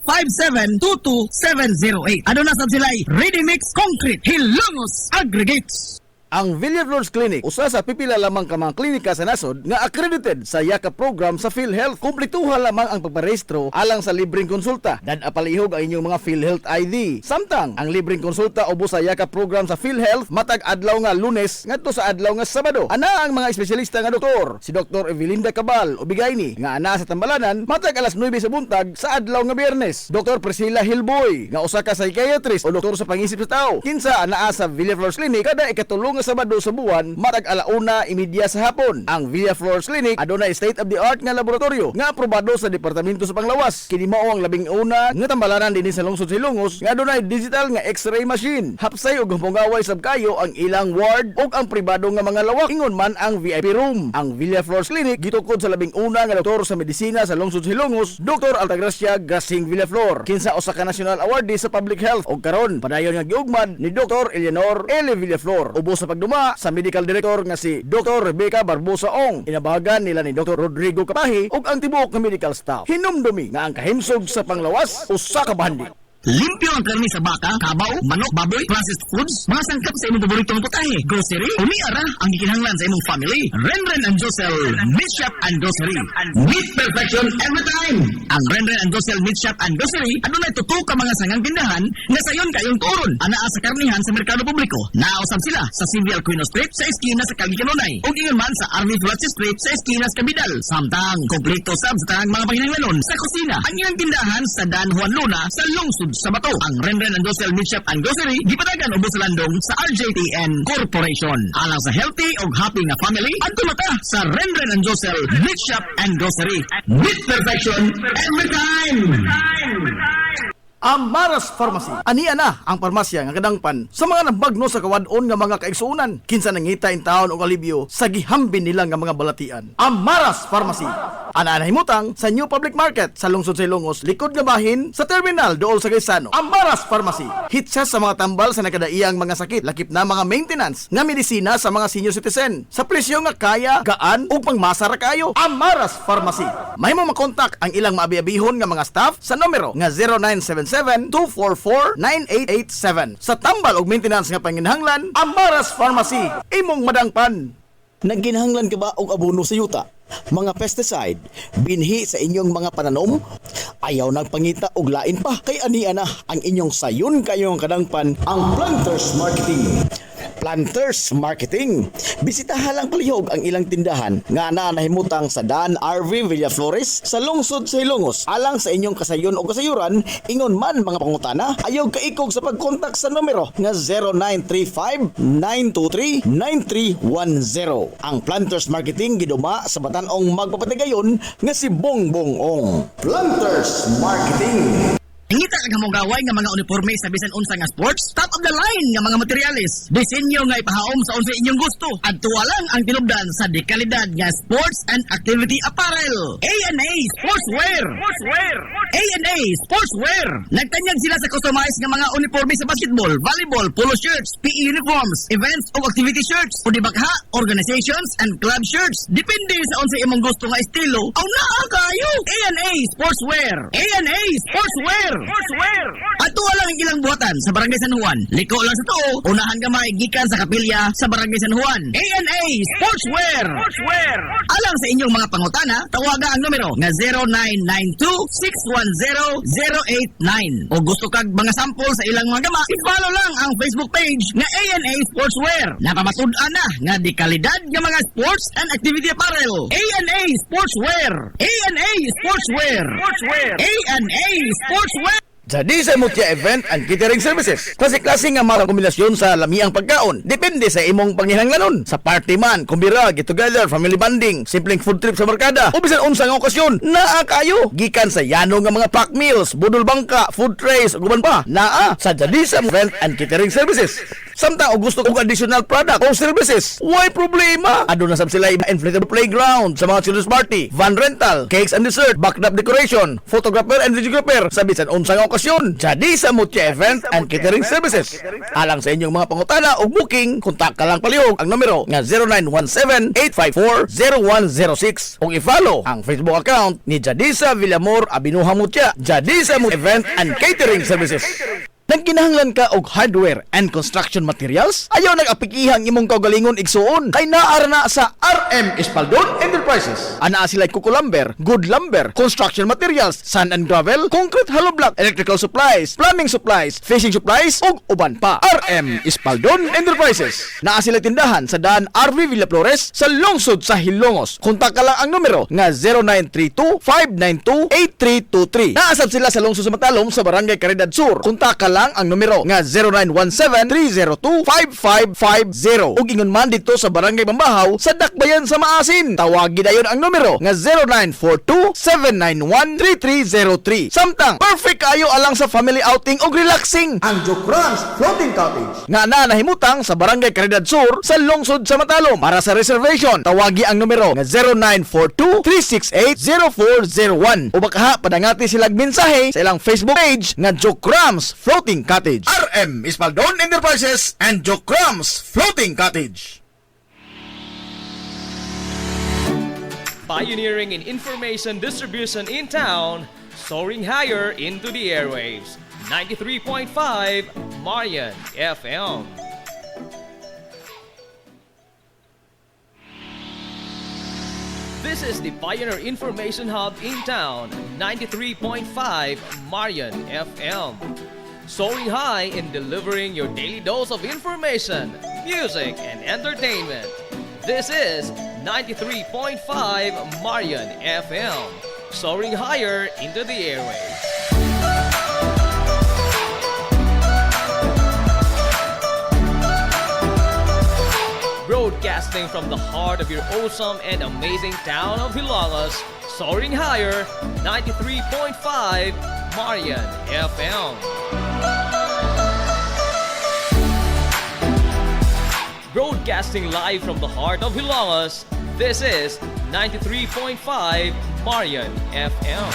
S4: 0949-5722-708. Ano na sab sila ready mix concrete Hilongos Aggregates.
S3: Ang Villaflores Clinic, usa sa pipila lamang ka mga klinika sa nasod nga accredited sa YAKA program sa PhilHealth. Kumpletuha lamang ang pagparehistro alang sa libreng konsulta. Dad apalihog ang inyong mga PhilHealth ID. Samtang ang libreng konsulta ubos sa YAKA program sa PhilHealth matag adlaw nga Lunes ngadto sa adlaw nga Sabado. Ana ang mga espesyalista nga doktor, si Dr. Evelinda Cabal Ubigayni nga ana sa Tambalanan matag alas 9 sa buntag sa adlaw nga Biyernes. Dr. Priscilla Hilboy nga usa ka psychiatrist o doktor sa pangisip sa tao. Kinsa anaa sa Villaflores Clinic kada ikatulong nga Sabado sa buwan matag alauna imidya sa hapon. Ang Villaflores Clinic adunay state-of-the-art nga laboratorio nga aprobado sa Departamento sa Panglawas. Kini mao ang labing una nga tambalanan dinhi sa lungsod sa Ilongos nga adunay digital nga X-ray machine. Hapsay ug pangaway sab kayo ang ilang ward ug ang pribado nga mga lawak. Ingon man ang VIP room. Ang Villaflores Clinic gitukod sa labing una nga doktor sa medisina sa lungsod sa Ilongos, Dr. Altagracia Gasing Villaflor. Kinsa usa ka national awardee sa public health ug karon padayon nga giugmad ni Dr. Eleanor L. Villaflor. Ubos sa pagduma sa medical director nga si Dr. Rebecca Barbosa Ong. Inabahagan nila ni Dr. Rodrigo Kapahi ug ang tibuok nga medical staff. Hinumdumi nga ang kahimsog sa Panglawas usa ka bahandi.
S4: Limpyo ang karni sa baka, kabaw, manok, baboy, processed foods, mga sangkap sa imong paboritong putahe, grocery, umiara ang gikinahanglan sa imong family. Renren and Josel Meat Shop and Grocery. Meat perfection every time. Ang Renren and Josel Meat Shop and Grocery adunay tutok ka mga sangang tindahan nga sayon kayong turon. Anaa sa karnihan sa merkado publiko. Nausab sila sa Civil Quino Street sa eskina sa Kagikanonay. Ug ingon man sa Army Flats Street sa eskina sa Kabidal. Samtang kompleto sab sa tanang mga panginahanglanon sa kusina. Ang ilang tindahan sa Dan Juan Luna sa lungsod Road sa Bato. Ang Renren and Dosel Meat Shop and Grocery gipatagan ubos sa landong sa RJTN Corporation. Alang sa healthy ug happy nga family, adto mata sa Renren and Dosel Meat Shop and Grocery. Meat perfection every time.
S3: Amaras Pharmacy. Ania na ang parmasya nga kadangpan sa mga nabagno sa kawadon nga mga kaigsuunan. Kinsa nangita in taon og alibyo sa gihambin nila nga mga balatian. Amaras Pharmacy. Ana himutang sa New Public Market sa lungsod sa Ilongos, likod nga bahin sa terminal dool sa Gaisano. Amaras Pharmacy. Hitsa sa mga tambal sa nakadaiyang mga sakit, lakip na mga maintenance nga medisina sa mga senior citizen. Sa presyo nga kaya, gaan ug pangmasara kayo. Amaras Pharmacy. Mahimo makontak ang ilang maabi-abihon nga mga staff sa numero nga 0977-244-9887. Sa tambal og maintenance nga panginhanglan, Amaras Pharmacy. Imong madangpan. Nagginhanglan ka ba og abono sa yuta? Mga pesticide, binhi sa inyong mga pananom? Ayaw nagpangita og lain pa. Kay ania na ang inyong sayon kayong kadangpan ang Planters Marketing. Planters Marketing. Bisitahan lang palihog ang ilang tindahan nga nahimutang sa Dan RV Villaflores sa lungsod sa Ilongos. Alang sa inyong kasayon o kasayuran, ingon man mga pangutana, ayaw kaikog sa pagkontak sa numero nga 0935-923-9310. Ang Planters Marketing giduma sa batanong magpapatigayon nga si Bongbong Ong. Planters Marketing.
S4: Ngita ka mong gaway nga mga uniforme sa bisan unsa nga sports, top of the line nga mga materialis. Disenyo nga ipahaom sa unsa inyong gusto. Adtuwa lang ang tinubdan sa dekalidad nga sports and activity apparel. A&A Sportswear. A&A Sportswear. Nagtanyag sila sa customized nga mga uniforme sa basketball, volleyball, polo shirts, PE uniforms, events o activity shirts, o di bakha, organizations and club shirts. Depende sa unsa imong gusto nga estilo. Aw naa kayo. A&A Sportswear. A&A Sportswear. Ato lang ang ilang buhatan sa Barangay San Juan. Liko lang sa to, unahan gamay gikan sa kapilya sa Barangay San Juan. A&A Sportswear. Alang sa inyong mga pangutana, tawaga ang numero nga 0992-610-089. O gusto kag mga sample sa ilang mga gama, i-follow lang ang Facebook page nga A&A Sportswear. Napamatud-an na nga di kalidad nga mga sports and activity apparel. A&A Sportswear. A&A Sportswear. A&A Sportswear.
S3: Jadi sa Mutya Event and Catering Services. Klase-klase nga mga kombinasyon sa lamiang pagkaon. Depende sa imong panginhanglanon. Sa party man, kumbira, get together, family bonding, simpleng food trip sa barkada, o bisan unsa nga okasyon, naa kayo. Gikan sa yano nga mga pack meals, budol bangka, food trays, ug uban pa, naa sa Jadi sa Event and Catering Services. Samtang o gusto kong additional product o services, why problema? Ado na sab sila inflatable playground sa mga children's party, van rental, cakes and dessert, backdrop decoration, photographer and videographer, sa bisan unsa nga okasyon. Jadi sa Mutya Event and Catering Services. Alang sa inyong mga pangutana o booking, kontak ka lang palihog ang numero nga 0917-854-0106 o i-follow ang Facebook account ni Jadisa Villamor Abinuha Mutya. Jadisa Mutya Event and Catering Services. Nagkinahanglan ka og hardware and construction materials? Ayaw nag-apikihang imong kaugalingon igsuon kay naara na sa RM Espaldon Enterprises. Ana sila kuko lumber, good lumber, construction materials, sand and gravel, concrete hollow block, electrical supplies, plumbing supplies, fishing supplies ug uban pa. RM Espaldon Enterprises. Naa sila tindahan sa daan RV Villaflores sa lungsod sa Hilongos. Kontak ka lang ang numero nga 0932-592-8323. Naasab sila sa lungsod sa Matalom sa Barangay Caridad Sur. Kontak ka lang ang numero nga 0917-302-5550. Ug ingon man dito sa Barangay Bambahaw sa Dakbayan sa Maasin. Tawagin dayon ang numero nga 0942-791-3303. Samtang perfect kayo alang sa family outing ug relaxing.
S2: Ang Jokrans Floating Cottage.
S3: Nga nahimutang sa Barangay Caridad Sur sa lungsod sa Matalom. Para sa reservation, tawagi ang numero nga 0942-368-0401. O baka padangati silang mensahe sa ilang Facebook page nga Jokrans Floating Cottage. RM Espaldon Enterprises and Jokrams Floating Cottage.
S1: Pioneering in information distribution in town, soaring higher into the airwaves. 93.5 Marian FM. This is the Pioneer Information Hub in town, 93.5 Marian FM. Soaring high in delivering your daily dose of information, music, and entertainment. This is 93.5 Marian FM. Soaring higher into the airwaves. Broadcasting from the heart of your awesome and amazing town of Hilangas, soaring higher, 93.5 Marian FM. Broadcasting live from the heart of Hilangas, this is 93.5 Marian FM.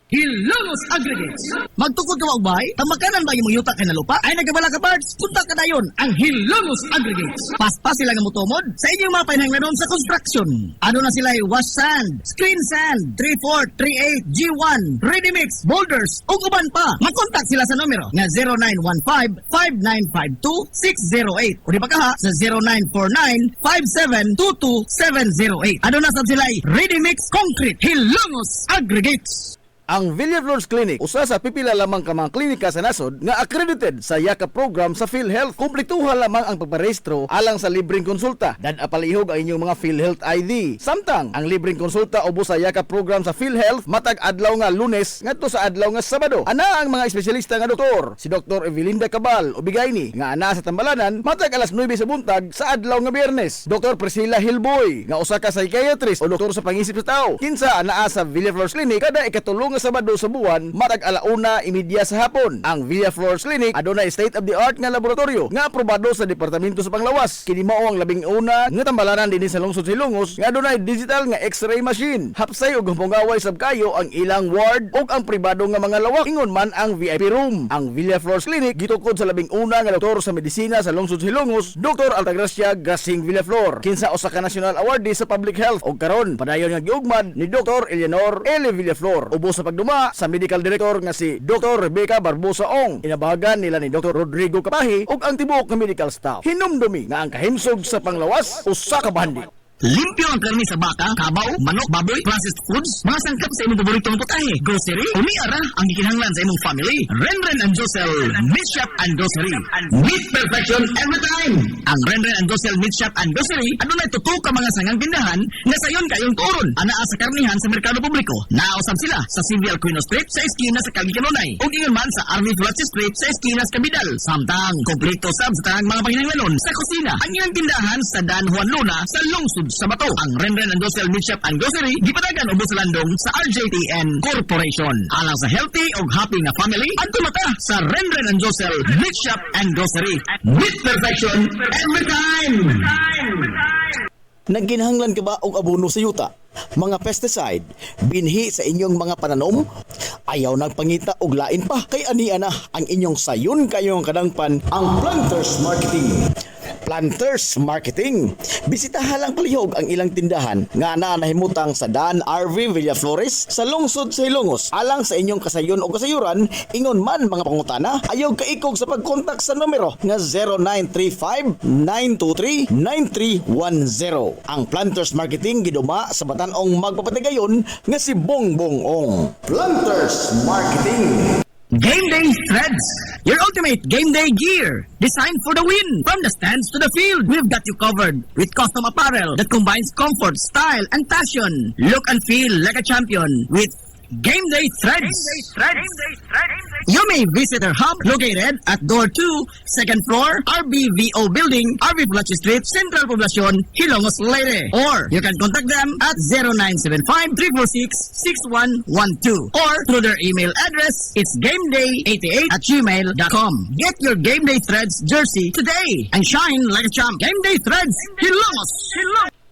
S4: Hilongos Aggregates. Magtukod ka ba ubay? Tamakanan ba yung yuta kay na lupa? Ay nagabala ka parts? Punta ka dayon ang Hilongos Aggregates. Paspas sila nga mutumod sa inyong mga pinahanglanon sa construction. Ano na sila wash sand, screen sand, 3-4, 3-8, G1, ready mix, boulders, ug uban pa. Mag-contact sila sa numero nga 0915-5952-608 o di ba ka ha sa 0949-5722-708. Ano na sab sila ready mix concrete Hilongos Aggregates.
S3: Ang Villaflores Clinic, usa sa pipila lamang ka mga klinika sa nasod nga accredited sa YAKA program sa PhilHealth. Kumpletuha lamang ang pagparehistro alang sa libreng konsulta. Dad-apalihog ang inyong mga PhilHealth ID. Samtang ang libreng konsulta ubos sa YAKA program sa PhilHealth matag adlaw nga Lunes ngadto sa adlaw nga Sabado. Ana ang mga espesyalista nga doktor, si Dr. Evelinda Cabal Ubigayni nga ana sa Tambalanan matag alas 9 sa buntag sa adlaw nga Biyernes. Dr. Priscilla Hilboy nga usa ka psychiatrist o doktor sa pangisip sa tao. Kinsa anaa sa Villaflores Clinic kada ikatulong Sabado sa buwan matag alauna imidya sa hapon. Ang Villaflores Clinic adunay state of the art nga laboratorio nga aprobado sa Departamento sa Panglawas. Kini mao ang labing una nga tambalanan dinhi sa lungsod sa Ilongos nga adunay digital nga X-ray machine. Hapsay ug humpungaway sab kayo ang ilang ward ug ang pribado nga mga lawak ingon man ang VIP room. Ang Villaflores Clinic gitukod sa labing una nga doktor sa medisina sa lungsod sa Ilongos, Dr. Altagracia Gasing Villaflor. Kinsa usa ka national awardee sa public health ug karon padayon nga giugmad ni Dr. Eleanor L. Villaflor. Ubos sa pagduma sa medical director nga si Dr. Rebecca Barbosa Ong. Inabahagan nila ni Dr. Rodrigo Kapahi ug ang tibuok nga medical staff. Hinumdumi nga ang kahimsog sa panglawas usa ka bahandi.
S4: Limpyo ang karni sa baka, kabaw, manok, baboy, processed foods, mga sangkap sa imong paboritong putahe, grocery, umiara ang gikinahanglan sa imong family. Renren and Josel Meat Shop and Grocery. Meat perfection every time. Ang Renren and Josel Meat Shop and Grocery adunay tutok ka mga sangang tindahan nga sayon kayong turon. Anaa sa karnihan sa merkado publiko. Naosab sila sa Civil Quino Street sa eskina sa Kagikanonay. Ug ingon man sa Army Flatch Street sa eskina sa Kabidal. Samtang kompleto sab sa tanang mga panginahanglanon sa kusina. Ang ilang tindahan sa Dan Juan Luna sa lungsod sa Bato. Ang Renren and Josel Meat Shop and Grocery gipadagan ubos sa landong sa RJTN Corporation. Alang sa healthy ug happy nga family adto mata sa Renren and Josel Meat Shop and Grocery. Meat perfection every time.
S3: Nagginahanglan ka ba og abono sa yuta? Mga pesticide, binhi sa inyong mga pananom? Ayaw nagpangita og lain pa kay ania na ang inyong sayon kayong kadangpan ang Planters Marketing. Planters Marketing. Bisitahan lang palihog ang ilang tindahan nga nahimutang sa Dan RV Villaflores sa lungsod sa Ilongos. Alang sa inyong kasayon o kasayuran, ingon man mga pangutana, ayaw kaikog sa pagkontak sa numero nga 0935-923-9310. Ang Planters Marketing giduma sa Batanong magpapatigayon nga si Bongbong Ong. Planters Marketing.
S4: Game Day Threads, your ultimate game day gear, designed for the win. From the stands to the field, we've got you covered with custom apparel that combines comfort, style, and passion. Look and feel like a champion with Game Day Threads. You may visit our hub located at Door 2, second floor, RBVO Building, RV Flatch Street, Central Poblacion, Hilongos, Leyte. Or you can contact them at 0975-346-6112 or through their email address, it's gameday88@gmail.com. Get your Game Day Threads jersey today and shine like a champ. Game Day Threads, Hilongos.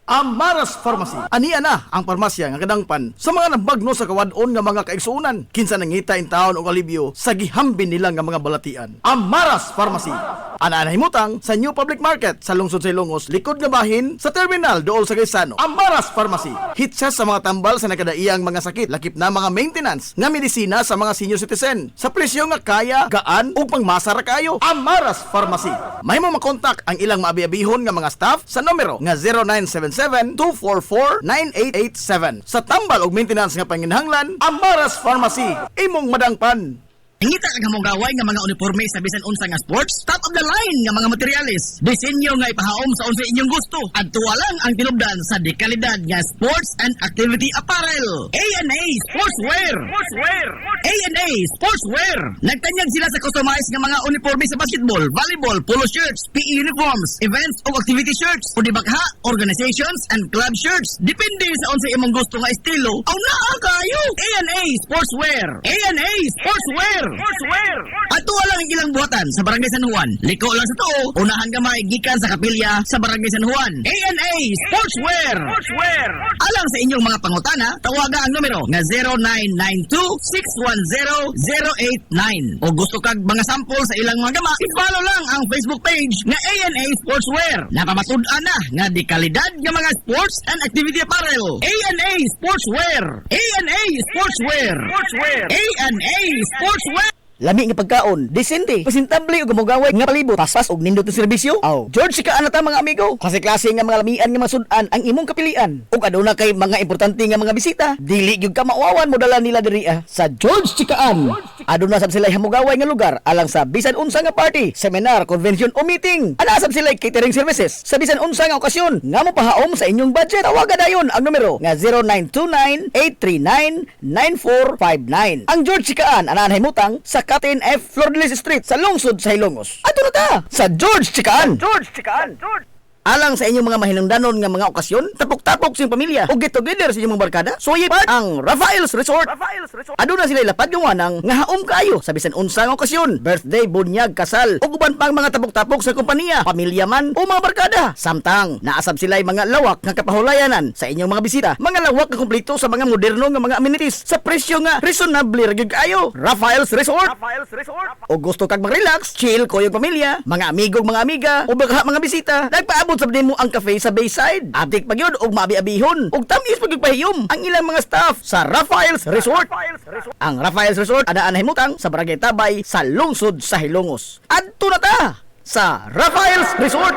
S3: Amaras Pharmacy. Ania na ang parmasya nga kadangpan sa mga nabagno sa kawadon nga mga kaigsuunan. Kinsa nangita in taon og alibyo sa gihambin nila nga mga balatian. Amaras Pharmacy. Ana himutang sa New Public Market sa lungsod sa Ilongos, likod nga bahin sa terminal dool sa Gaisano. Amaras Pharmacy. Hitsa sa mga tambal sa nakadaiyang mga sakit, lakip na mga maintenance nga medisina sa mga senior citizen. Sa presyo nga kaya, gaan ug pangmasara kayo. Amaras Pharmacy. Mahimo makontak ang ilang maabi-abihon nga mga staff sa numero nga 0977-244-9887. Sa tambal og maintenance nga panginahanglan, Amaras Pharmacy. Imong madangpan.
S4: Ingita kag hamugaway nga mga uniforme sa bisan unsa nga sports, top of the line nga mga materyales. Disenyo nga ipahaom sa unsa inyong gusto. Adtuwa lang ang tinubdan sa dekalidad nga sports and activity apparel. A&A Sportswear. A&A Sportswear. Nagtanyag sila sa customized nga mga uniforme sa basketball, volleyball, polo shirts, PE uniforms, events o activity shirts, o dibagha, organizations and club shirts. Depende sa unsa imong gusto nga estilo. Aw naa kayo. A&A Sportswear. A&A Sportswear. Ato lang ang ilang buhatan sa Barangay San Juan. Liko lang sa too, unahan gamay gikan sa kapilya sa Barangay San Juan. A&A Sportswear. Alang sa inyong mga pangutana, tawaga ang numero nga 0992-610-089. O gusto kag mga sample sa ilang mga gama, i-follow lang ang Facebook page nga A&A Sportswear. Napamatud-an na nga di kalidad nga mga sports and activity apparel. A&A Sportswear. A&A Sportswear. A&A Sportswear.
S3: Lami nga pagkaon, desente, presentable ug gamugaway nga palibot, paspas ug nindot nga serbisyo. Aw, George ka ta mga amigo. Klase-klase nga mga lamian nga masudan ang imong kapilian. Ug aduna kay mga importante nga mga bisita, dili gyud ka mauawan mo dala nila diri sa George Chikaan. Aduna sab sila hamugaway nga lugar alang sa bisan unsa nga party, seminar, convention o meeting. Ana sab sila catering services sa bisan unsa nga okasyon nga mopahaom sa inyong budget. Tawagan dayon ang numero nga 0929-839-9459. Ang George Chikaan ana himutang sa Captain F. Flordelis Street sa lungsod sa Hilongos. Ato na ta sa George Chikaan. Alang sa inyong mga mahinungdanon nga mga okasyon, tapok-tapok sa inyong pamilya o get together sa inyong mga barkada, suyi pa ang Rafael's Resort. Aduna sila lapad yung wanang nga haom kayo sa bisan unsa nga okasyon, birthday, bunyag, kasal, o uban pang mga tapok-tapok sa kompanya, pamilya man o mga barkada. Samtang naasab sila mga lawak nga kapahulayanan sa inyong mga bisita, mga lawak nga kumpleto sa mga moderno nga mga amenities sa presyo nga reasonable ra gyud kayo. Rafael's Resort. O gusto kag mag-relax, chill ko yung pamilya, mga amigo, mga amiga, o baka mga bisita, nagpaabot sa mo ang cafe sa Bayside. Abdik pa yun, og maabi-abihon, og tamis pagpahiyom ang ilang mga staff sa Rafael's Resort. Ang Rafael's Resort ana himutang sa Barangay Tabay sa lungsod sa Hilongos. Adto na ta sa Rafael's Resort.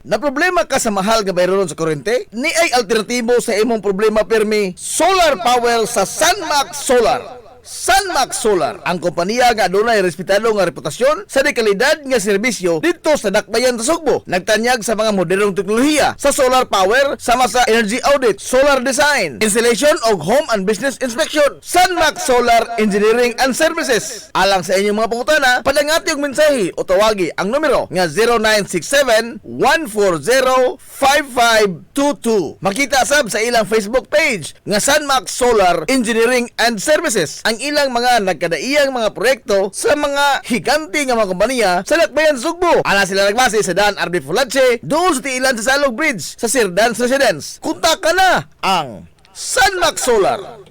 S3: Na problema ka sa mahal nga bayron sa kuryente? Ni ay alternatibo sa imong problema permi, solar power sa Sunmax Solar. Sunmax Solar, ang kompanya nga adunay respetado nga reputasyon sa dekalidad nga serbisyo dito sa Dakbayan sa Sugbo. Nagtanyag sa mga modernong teknolohiya sa solar power sama sa energy audit, solar design, installation og home and business inspection. Sunmax Solar Engineering and Services. Alang sa inyong mga pangutana, padangati og mensahe o tawagi ang numero nga 0967-140-5522. Makita sab sa ilang Facebook page nga Sunmax Solar Engineering and Services ang ilang mga nagkadaiyang mga proyekto sa mga higanti nga mga kompanya sa Dakbayan Sugbo. Ana sila nagbase sa Dan RB Fulache, doon sa tiilan sa Salog Bridge sa Sirdans Residence. Kunta ka na ang Sunmax Solar.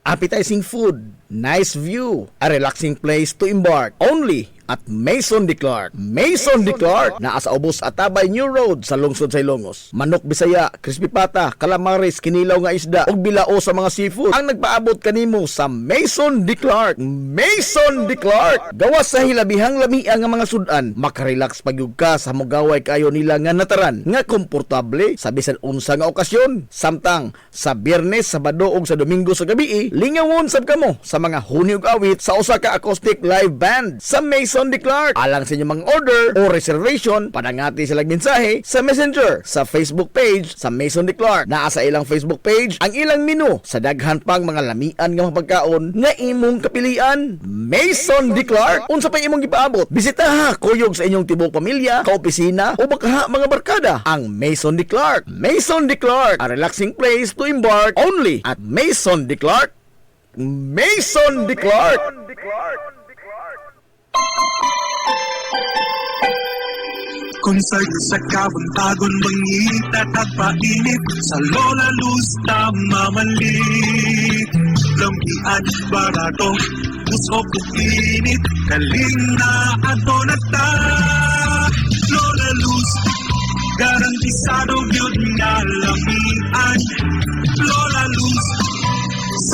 S3: Appetizing food, nice view, a relaxing place to embark only at Maison de Clark. Maison de Clark, naa sa Ubos Atabay New Road sa lungsod sa Ilongos. Manok Bisaya, crispy pata, calamares, kinilaw nga isda ug bilao sa mga seafood ang nagpaabot kanimo sa Maison de Clark. Maison de Clark, gawas sa hilabihang lamian nga mga sudan, makarelax pagyud ka sa mugaway kayo nila nga nataran nga komportable sa bisan unsa nga okasyon. Samtang sa Biyernes, Sabado ug sa Domingo sa gabi, lingawon sab kamo sa mga huni ug awit sa usa ka acoustic live band sa Maison de Clark. Alang sa inyong mga order o reservation, padangati sila mensahe sa Messenger sa Facebook page sa Maison de Clark. Naa sa ilang Facebook page ang ilang menu sa daghan pang mga lamian nga mga pagkaon nga imong kapilian. Maison de Clark, unsa pa imong gipaabot? Bisita ha kuyog sa inyong tibok pamilya, kaopisina o baka mga barkada ang Maison de Clark. Maison de Clark, a relaxing place to embark only at Maison de Clark. Maison de Clark.
S5: Kung sa kabuntagon mangita tagpainit sa Lola Luz tamamali lampian barato puso kuinit kaling na ato na ta Lola Luz garantisado yun nga lamian Lola Luz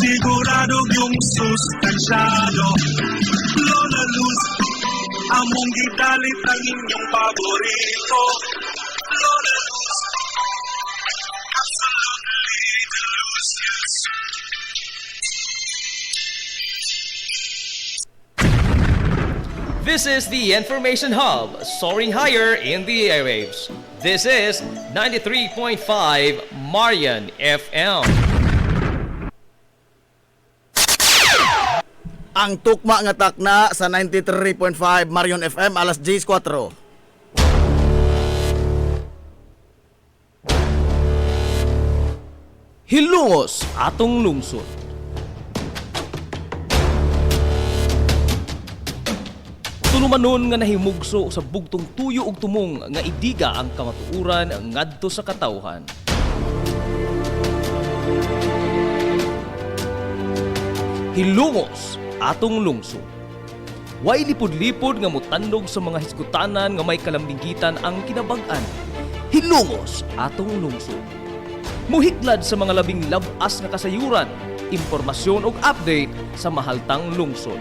S5: sigurado yung sustansyado Lola Luz among gidalit ang inyong paborito Lola Luz absolutely delicious
S1: This is the Information Hub, soaring higher in the airwaves. This is 93.5 Marian FM.
S3: Ang tukma nga takna sa 93.5 Marion FM alas 10:04.
S1: Hilungos atong lungsod. Tulumanon nga nahimugso sa bugtong tuyo ug tumong nga idiga ang kamatuuran ngadto sa katawhan. Hilungos atong lungsod. Way lipod-lipod nga mutandog sa mga hiskutanan nga may kalambigitan ang kinabag-an. Hilungos atong lungsod. Muhiklad sa mga labing labas nga kasayuran, impormasyon ug update sa mahaltang lungsod.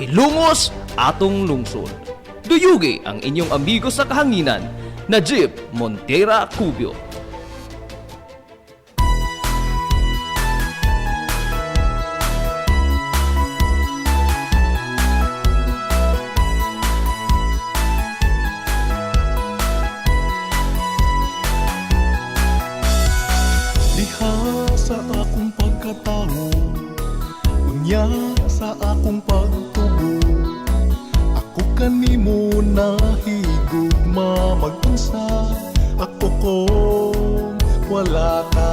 S1: Hilungos atong lungsod. Duyugi ang inyong amigo sa kahanginan, Najib Montera Cubio.
S5: Diha sa akong pagkatao, unya sa akong pagtubo, ako kanimo nahigugma mag-unsa, ako kung wala ka.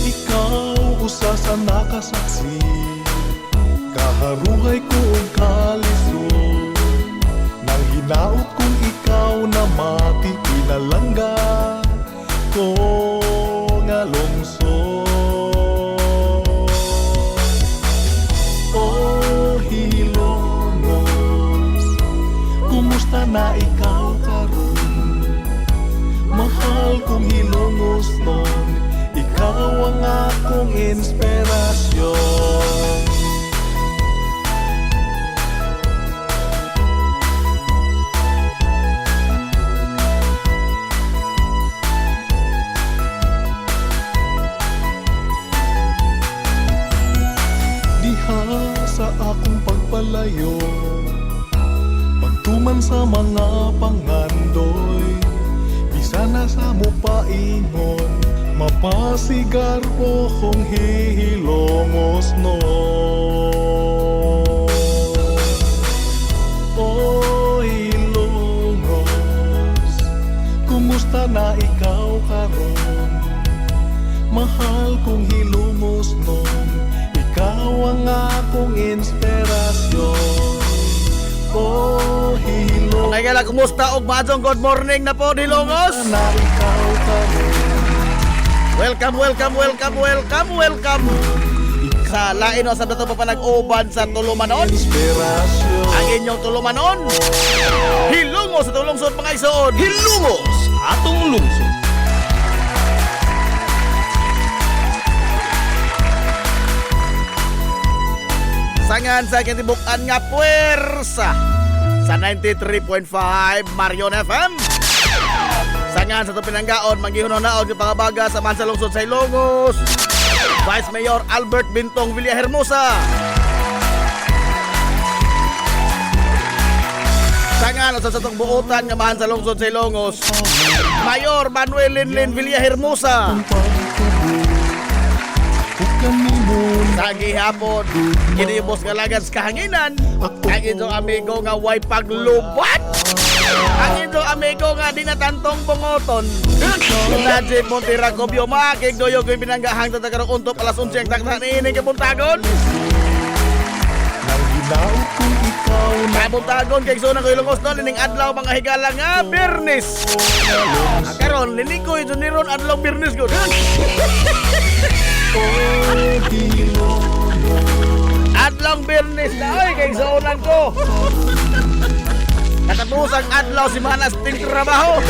S5: Ikaw usa sa nakasaksi, kaharuhay ko og kalisod, nang hinaot kung ikaw na mati pinalangga ko nga lungsod. Oh Hilongos, kumusta na ikaw karon? Mahal kong Hilongos nun, ikaw ang akong inspirasyon. Sa akong pagpalayo, pagtuman sa mga pangandoy, bisa na sa mupaingon, mapasigar po kong Hilongos no. Oh Hilongos, kumusta na ikaw karon? Mahal kong Hilongos no, ikaw ang akong inspirasyon. Oh Hilongos,
S3: Ay kala kumusta og maadtong good morning na po Hilongos.
S5: na ikaw karon.
S3: Welcome sa lain o sa dato pa nag-uban sa Tulumanon.
S5: Inspirasyon.
S3: Ang inyong Tulumanon. Hilungos sa tulungsod mga igsoon.
S1: Hilungos atong lungsod.
S3: Sangan sa kintibukan nga puwersa sa 93.5 Marion FM. Sangan sa pinanggaon maghihunaon yung pangabaga sa man sa lungsod sa Hilongos. Vice Mayor Albert Bintong Villahermosa. Sangan sa satong buotan nga man sa lungsod sa Hilongos. Mayor Manuel Linlin Villahermosa. Sa gihapon, kinibos nga lagad sa kahanginan, ang inyong amigo nga way paglubat. Ang inyong amigo nga di natantong bungoton. Najib Montera Cubio, makig doyo ko'y binanggahang tatakarong untop alas 11 ang takna ni ining kabuntagon.
S5: Nang hinaot kung ikaw na
S3: Kabuntagon kay Sona ko'y lungos doon, ining adlaw mga higala nga Bernis. Karon, linikoy Juniron adlaw Bernis ko.
S5: oh Hilongos.
S3: Adlaw Bernis na oy kay Sonan ko. Katatapos ang adlaw si Manas ting trabaho.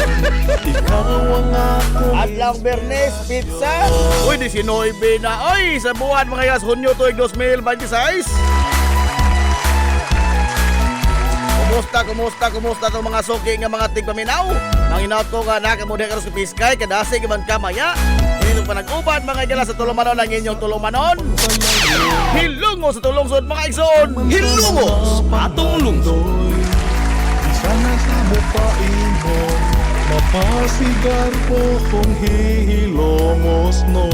S5: Ikaw ang akong
S3: Adlaw Bernes, pizza. Uy, 19 na. Oy, sa buwan mga gas, Hunyo tuig 2026. Kumusta itong mga suki nga mga tigpaminaw? Ang inaot ko nga nakamudya ka sa piskay, kadasi gaman kamaya. panag-uban mga igala sa tulumanon ang inyong tulumanon. Hilungos sa tulungsod mga igsoon. Hilungos atong lungsod.
S5: Sana sa mupaingon, mapasigar ko kung hihilongos no.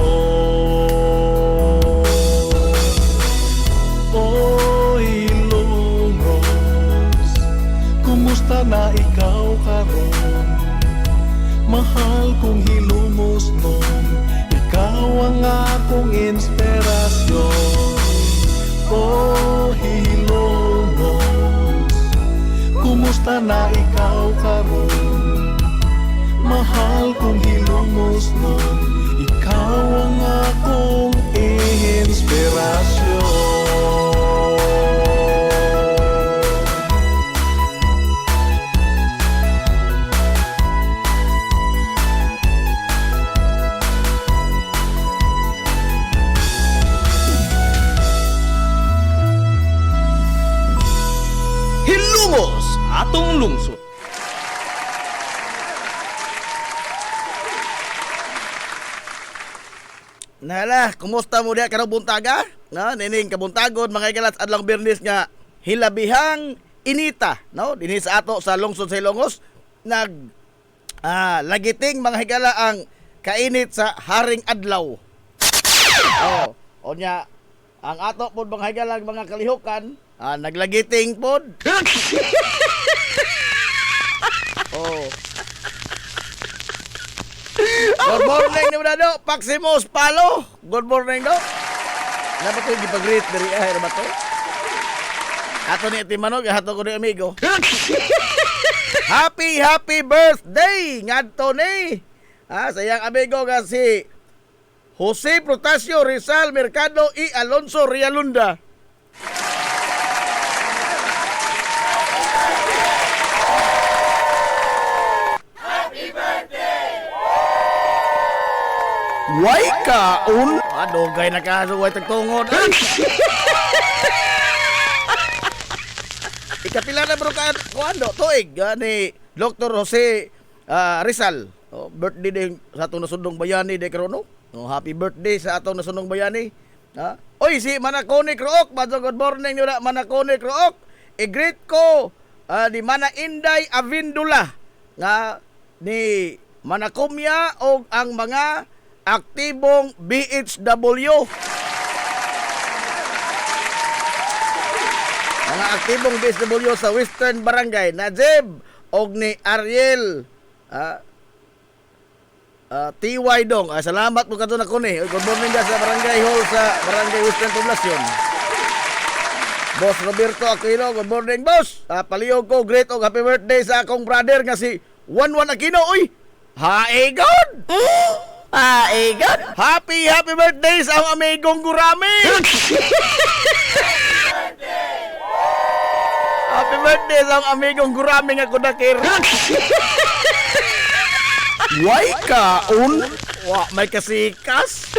S5: O Hilongos, kumusta na ikaw karon? Mahal kong Hilongos nun, ikaw ang akong inspirasyon. O Hilongos, kumusta na ikaw karon? Mahal kong Hilongos nun, ikaw ang akong inspirasyon.
S1: Hilungos atong lungsod.
S3: Nala, kumusta mo diya karong buntaga? No, nining kabuntagon mga igalas adlang Biyernes nga hilabihang inita, no? Dinhi sa ato sa lungsod sa Ilongos lagiting mga higala ang kainit sa haring adlaw. Oh, onya ang ato pod mga higala mga kalihukan, naglagiting pod. Oh. Good morning ni Manado, Paximus Palo. Good morning do. Dapat ko gipag-greet diri ay ba to? Ato ni Timanog, ato ko ni amigo. Happy birthday ngadto ni. Sayang amigo nga si Jose Protasio Rizal Mercado y Alonso Rialunda. Way kaon! Dugay na ka, way tagtungod. Ikapila na bro ka, kuando, tuig, ni Dr. Jose Rizal. Birthday din sa atong nasundong bayani, de karono. Happy birthday sa atong nasundong bayani. Oy, si Manakone Krook, good morning nyo na, Manakone Krook. I-greet ko di Mana Inday Avindula nga ni Manakumya o ang mga aktibong BHW. Mga aktibong BHW sa Western Barangay, Najib og ni Ariel TY Dong. Salamat po kadto na ko ni. Good morning guys sa Barangay Hall sa Barangay Western Poblacion. Boss Roberto Aquino, good morning boss. Palihog ko great og happy birthday sa akong brother nga si Wanwan Aquino. Uy, hae god. God. Happy birthday sa ang amigong Gurami. Happy birthday sa ang amigong Gurami nga kudakir. Way kaon. May kasikas.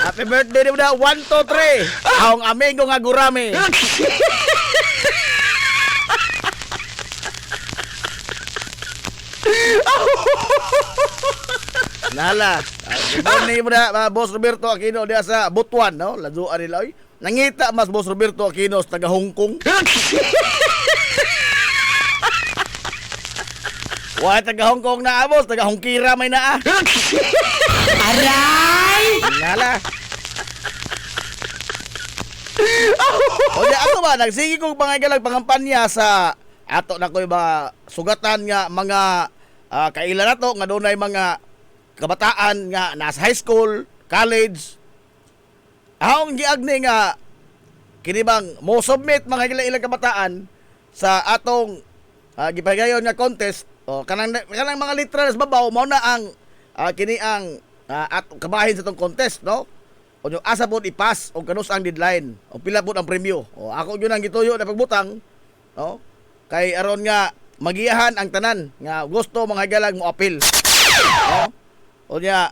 S3: Happy birthday din na 1, 2, 3. Ang amigo nga Gurami. Nala. Good morning mo na, Boss Roberto Aquino diya sa Butuan, no? Lazuan nila, oy. Nangita mas Boss Roberto Aquino sa taga Hong Kong. Why taga Hong Kong na, boss? Taga Hongkira may naa. Aray! Nala. O di ako ba, nagsigi kong pangagalag pangampanya sa ato na ko ba sugatan nga mga kailan na to nga doon ay mga kabataan nga nasa high school, college. Ang giagni nga kinibang mo submit mga ilang kabataan sa atong gipagayon nga contest. O kanang mga literal sa babaw mao na ang kini ang at kabahin sa tong contest, no? O yung asa pod ipas o kanus ang deadline o pila pod ang premyo. O ako yun ang gituyo na pagbutang, no? Kay aron nga magiyahan ang tanan nga gusto mga galang mo appeal. No? O niya,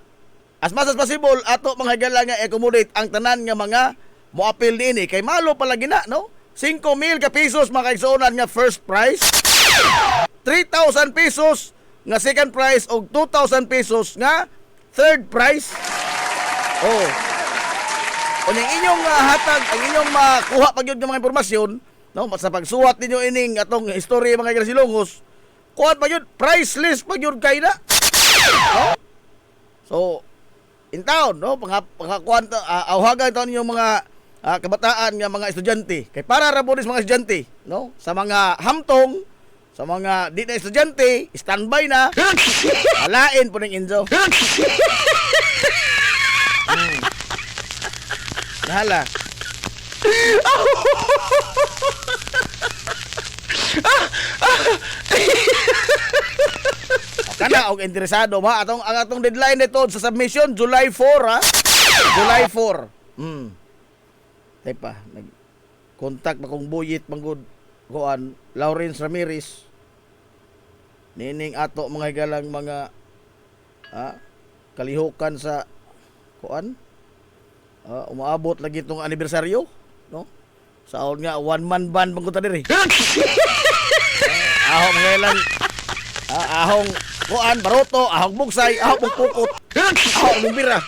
S3: as much as possible, ato mga higala nga accommodate ang tanan nga mga mo-appeal niini. Kay malo palagi na, no? 5,000 ka pesos mga kaigsuonan nga first prize. 3,000 pesos nga second prize o 2,000 pesos nga third prize. Oh. O yung inyong hatag, ang inyong makuha pag yun ng mga impormasyon, no, sa pagsuwat ninyo ining atong history mga Silongos, kuha pa yun, priceless pag yun kayo na. No? So, in town, no, pangkakuan, awhagan taon yung mga kabataan nga mga estudyante. Kay para ra po mga estudyante, no, sa mga hamtong, sa mga di na estudyante, standby na, alain po ng Enzo. Nahala. Kana og interesado ba ang atong deadline nito sa submission July 4 ha. July 4. Tay pa nag-contact pa kong buyit manggod kuan Lawrence Ramirez. Nining ato mga galang mga kalihukan sa kuan. Umaabot lagi itong anibersaryo, no? Saon nga one man band manggod ta diri. Ahong ngayon ahong kuan baroto, ahong bugsay, ahong pukpukot, ahong bumbira.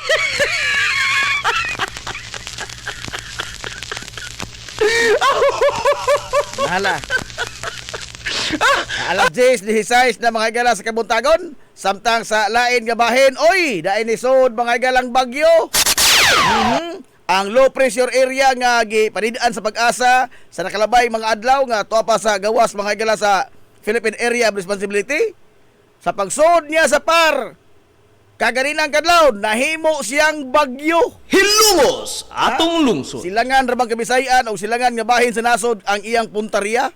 S3: Nahala. Alas 10, 16 na mga gala sa Kabuntagon, samtang sa lain nga bahin, oy, daay ni sod mga galang bagyo. Ang low pressure area nga gipanidaan sa Pag-asa sa nakalabay mga adlaw nga tuwa pa sa gawas mga gala sa Philippine Area of Responsibility. Sa pagsud niya sa par, kaganinang kadlaw, nahimo siyang bagyo.
S1: Hilungos atong lungsod.
S3: Silangan rabang Kabisayan o silangan nga bahin sa nasod ang iyang puntarya.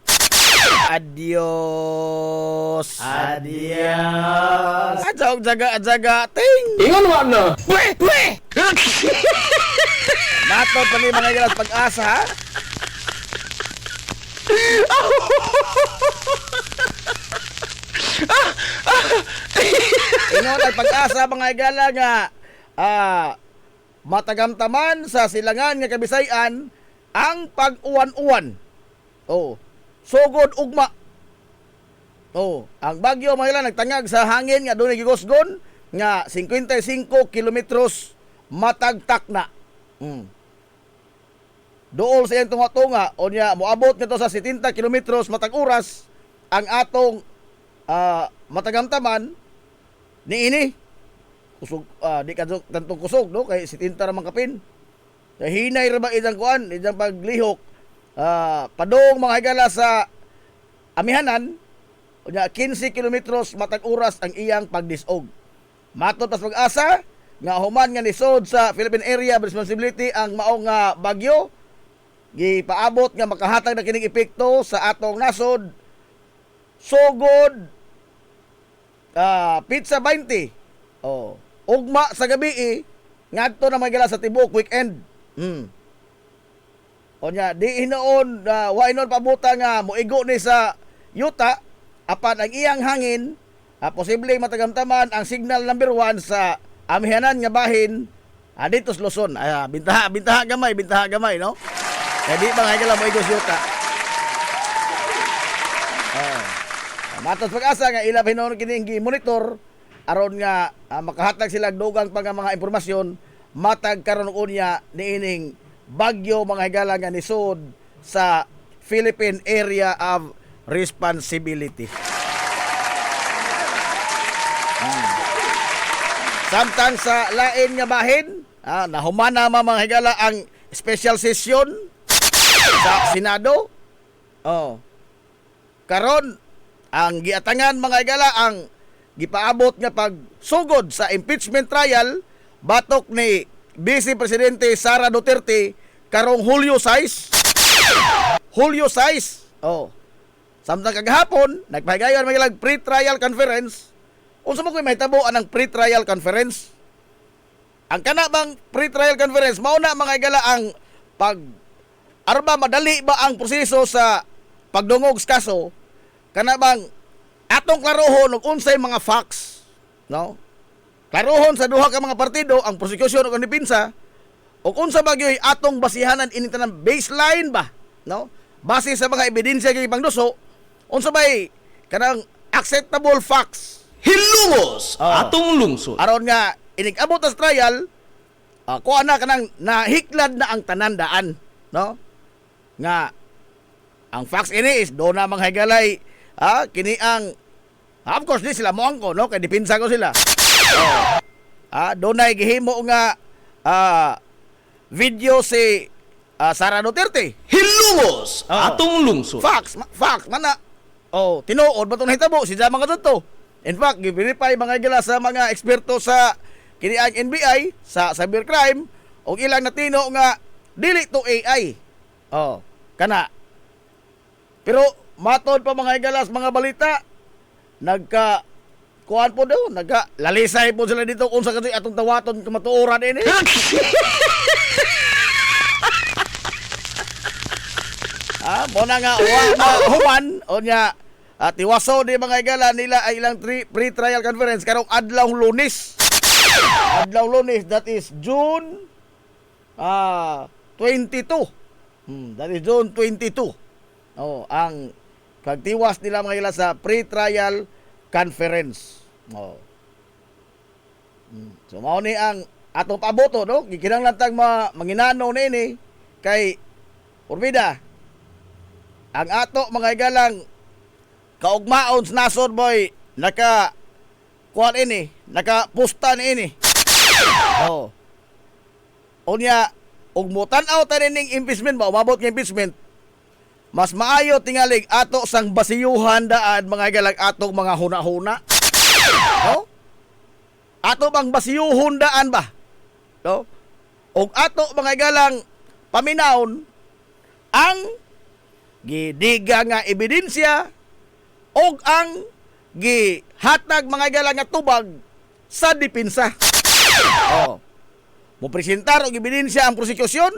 S3: Adios. Adios. Adjaga, ting.
S1: Ingon wa na.
S3: Pwe. Matod pa ni mga galas Pag-asa, ha? Ingon ang Pag-asa mga igala nga matagamtaman sa silangan nga Kabisayan ang pag-uwan-uwan. Oh, sugod ugma. Oh, ang bagyo mga igala nagtangag sa hangin nga dunay gigusgon nga 55 kilometros matag takna. Dool sa iyang tunga-tunga o niya moabot nito sa 70 kilometros matag oras ang atong matagamtaman niini kusog di kadto tantong kusog no kay 70 ra man kapin. Hinay ra ba idang kuan idang paglihok padong mga higala sa amihanan o niya 15 kilometros matag oras ang iyang pagdisog. Matod pas Pag-asa nga human nga nisod sa Philippine Area of Responsibility ang maong bagyo gipaabot nga makahatag na kining epekto sa atong nasod sugod pizza 20 ugma sa gabi ngadto na magala sa tibok weekend. O nya di hinoon wa inon pabuta nga moigo ni sa yuta apan ang iyang hangin posibleng matagamtaman ang signal number 1 sa amihanan nga bahin dito sa Luzon. Bintaha gamay no. Kaya di ba nga kailangan mo igos yuta. Matos Pag-asa nga ilab hinon kining monitor aron nga makahatag sila dugang pa nga mga impormasyon matag karon unya niining bagyo mga higala nga nisod sa Philippine Area of Responsibility. Samtang sa lain nga bahin, nahumana mga higala ang special session sa Senado. Karon ang giatangan mga higala ang gipaabot nga pagsugod sa impeachment trial batok ni Vice Presidente Sara Duterte karong Hulyo 6. Samtang kagahapon nagpahigayon mga pre-trial conference. Unsa mo koy mahitabo anang pre-trial conference? Ang kana bang pre-trial conference mao na mga igala ang arba madali ba ang proseso sa pagdungog sa kaso? Kana bang atong klarohon og unsay mga facts, no? Klarohon sa duha ka mga partido ang prosecution ug ang depensa ug unsa ba gyoy atong basihanan ini tanang baseline ba, no? Base sa mga ebidensya kay pangduso, unsa bay kanang acceptable facts
S1: Hilungos atong lungsod.
S3: aron nga inigabot as trial, kuha na kanang nahiklad na ang tanandaan, no? Nga ang facts ini is do na mga higalay, kini ang of course di sila mo angko, no? Kay dipinsa ko sila. Do na gihimo nga video si Sara Duterte.
S1: Hilungos atong lungsod.
S3: Facts mana. Tinuod ba itong nahitabo si Jama Kadto. In fact, gi-verify mga igala sa mga eksperto sa kini ang NBI sa cybercrime o ilang natino nga dili to AI. Kana. Pero matod pa mga igala sa mga balita nagka kuan po daw, lalisay po sila dito kung sa kasi atong tawaton kamatuoran ini. Muna nga human o niya tiwaso di mga igala nila ay ilang pre-trial conference karong adlaw Lunes. Adlaw Lunes, that is June 22. That is June 22. Ang kagtiwas nila mga igala sa pre-trial conference. So mao ni ang atong paboto, no? Gikinahanglan tag manginano nini kay Urbida. Ang ato mga igalang kaugmaon sa nasod boy naka kuan ini, naka pusta ni ini. Unya ug mutan-aw ta ning impeachment ba umabot nga impeachment. Mas maayo tingalig ato sang basiyuhan daan mga igalang atong mga huna-huna. No? Ato bang basiyuhon daan ba? No? Ug ato mga igalang paminawon ang gidiga nga ebidensya og ang gihatag mga igalang nga tubag sa depensa. Mo presentar og ebidensya ang prosekusyon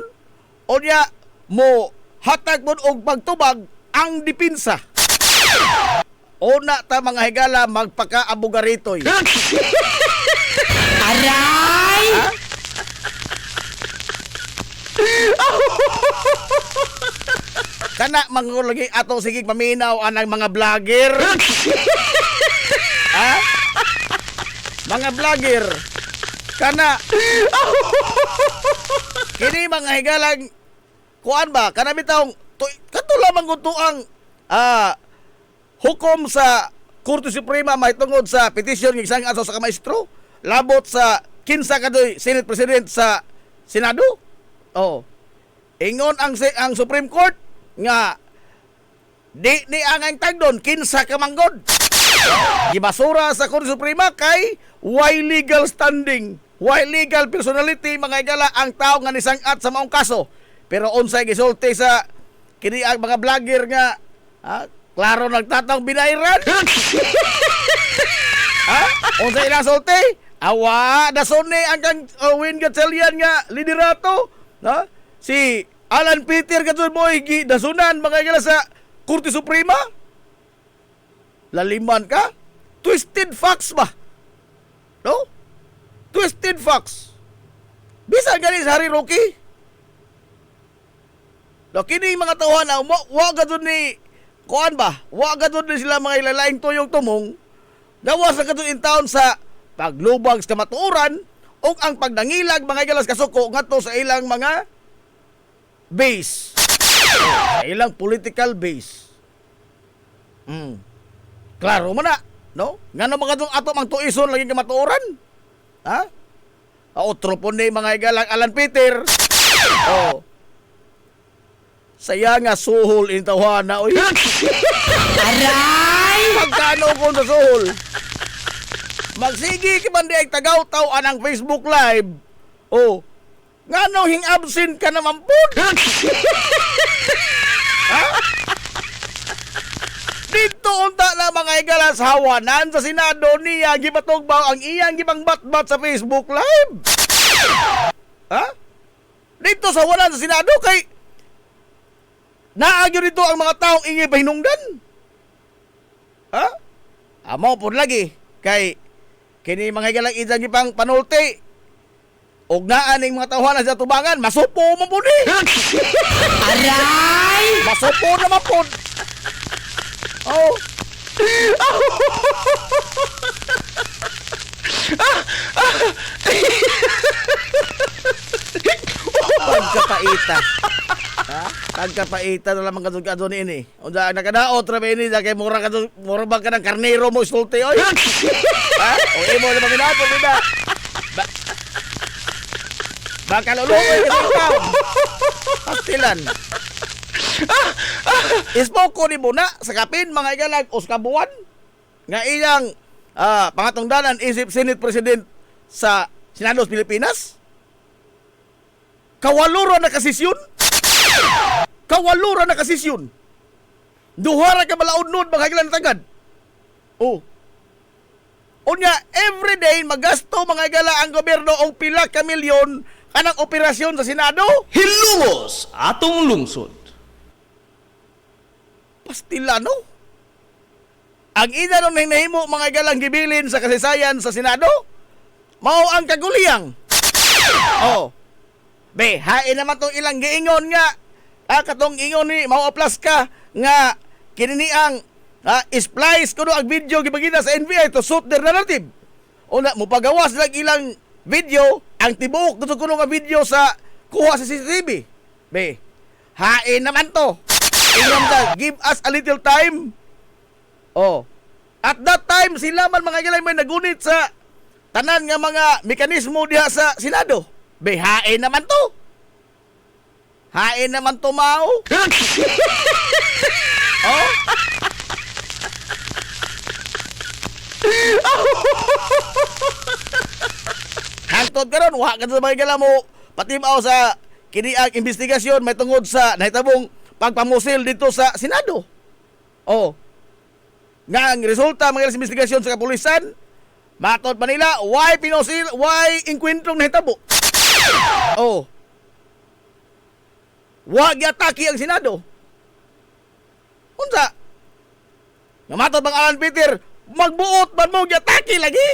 S3: o niya mo hatag mo og pagtubag ang depensa. Una ta mga higala magpaka-abogaritoy.
S4: Aray!
S3: Kana mangulagi ato sige paminaw anang mga vlogger. Mga vlogger. Kana kini mga higalang kuan ba kana bitawng katula man gud ang hukom sa Korte Suprema mahitungod sa petisyon ng isang aso sa kamaestro labot sa kinsa kadoy Senate President sa Senado. Ingon ang Supreme Court nga di ang tagdon kinsa ka manggod. Gibasura sa Korte Suprema kay why legal standing, why legal personality mga igala ang tao nga nisangat sa maong kaso. Pero unsay gisulti sa kini ang mga vlogger nga klaro nagtatang binayran. Unsay ilang sulti? Awa dason ni ang kang Win Gatchalian nga liderato, si Alan Peter katud boy dasunan mga igala sa Korte Suprema. Laliman ka? Twisted facts ba? No? Twisted facts. Bisan gani sa Harry Rocky. No, kini mga tawhan na wa gadud ni kuan ba? Wa gadud ni sila mga ilalaing tuyong tumong. Gawas na gadud in town sa paglubag sa kamatuoran o ang pagdangilag mga igalas kasuko ngadto sa ilang mga base. Sa ilang political base. Klaro man na, no? Ngano mga itong ato mang tuison lagi kamatuoran? Otro po ni mga igalang Alan Peter. Saya nga suhol in tawhana, oy.
S4: Aray!
S3: Magkano ko sa suhol? Magsigi ki man di ay tagaw-taw anang Facebook Live. Ngano hing absent ka naman po? Dito unta na mga igalas hawanan sa Senado niya gibatugbaw ang iyang gibang batbat sa Facebook Live. Dito sa hawanan sa Senado kay naagyo dito ang mga taong ingi pahinungdan. Amo po lagi kay kini mga igalang idang gipang panulti og naaning mga tawhanan sa tubangan masupo man po ni.
S4: Aray!
S3: Masupo naman po. paita. Ha? Tagkapaita na lamang kadun ni ini. Unsa nakadaot ra ba ini kay mura ba ka ng karnero mo sulti oy. Ha? O imo na maginato nila. Baka luluoy kasi ikaw. Pastilan. Ispoko ni Buna sa kapin mga igalag uskabuan nga iyang pangatungdanan isip Senate President sa Senado sa Pilipinas. Kawalura na kasisyon. Kawalura na kasisyon. Duhara ka balaod-nod mga igalang tagad. Oh. Unya, everyday magasto mga igala ang gobyerno og pila ka milyon kanang operasyon sa Senado.
S1: Hilungos atong lungsod.
S3: Pastilano. Ang ina nung nahimo mga igalang gibilin sa kasaysayan sa Senado, mao ang kaguliyang. Oh. Be, hain naman tong ilang giingon nga. Katong ingon ni mao plus ka nga kinini ang splice kuno ang video gibagina sa NBI to suit their narrative. Una mo pagawas lang ilang video ang tibuok gusto kuno nga video sa kuha sa CCTV. Be, hain naman to. Ingon ta, give us a little time. Oh. At that time sila man mga gilay may nagunit sa tanan nga mga mekanismo diha sa Senado. Be, hain naman to. Hain naman to mao. Oh. Hangtod karon wa ka sa mga gala mo patimaw sa kini ang investigasyon may tungod sa nahitabong pagpamusil dito sa Senado. Oh. Nga ang resulta mga investigasyon sa kapulisan matod pa nila why pinusil why inkwentong nahitabo. Oh. Wag atake ang Senado. Unsa? Nga matod bang Alan Peter, magbuot man mo atake lagi.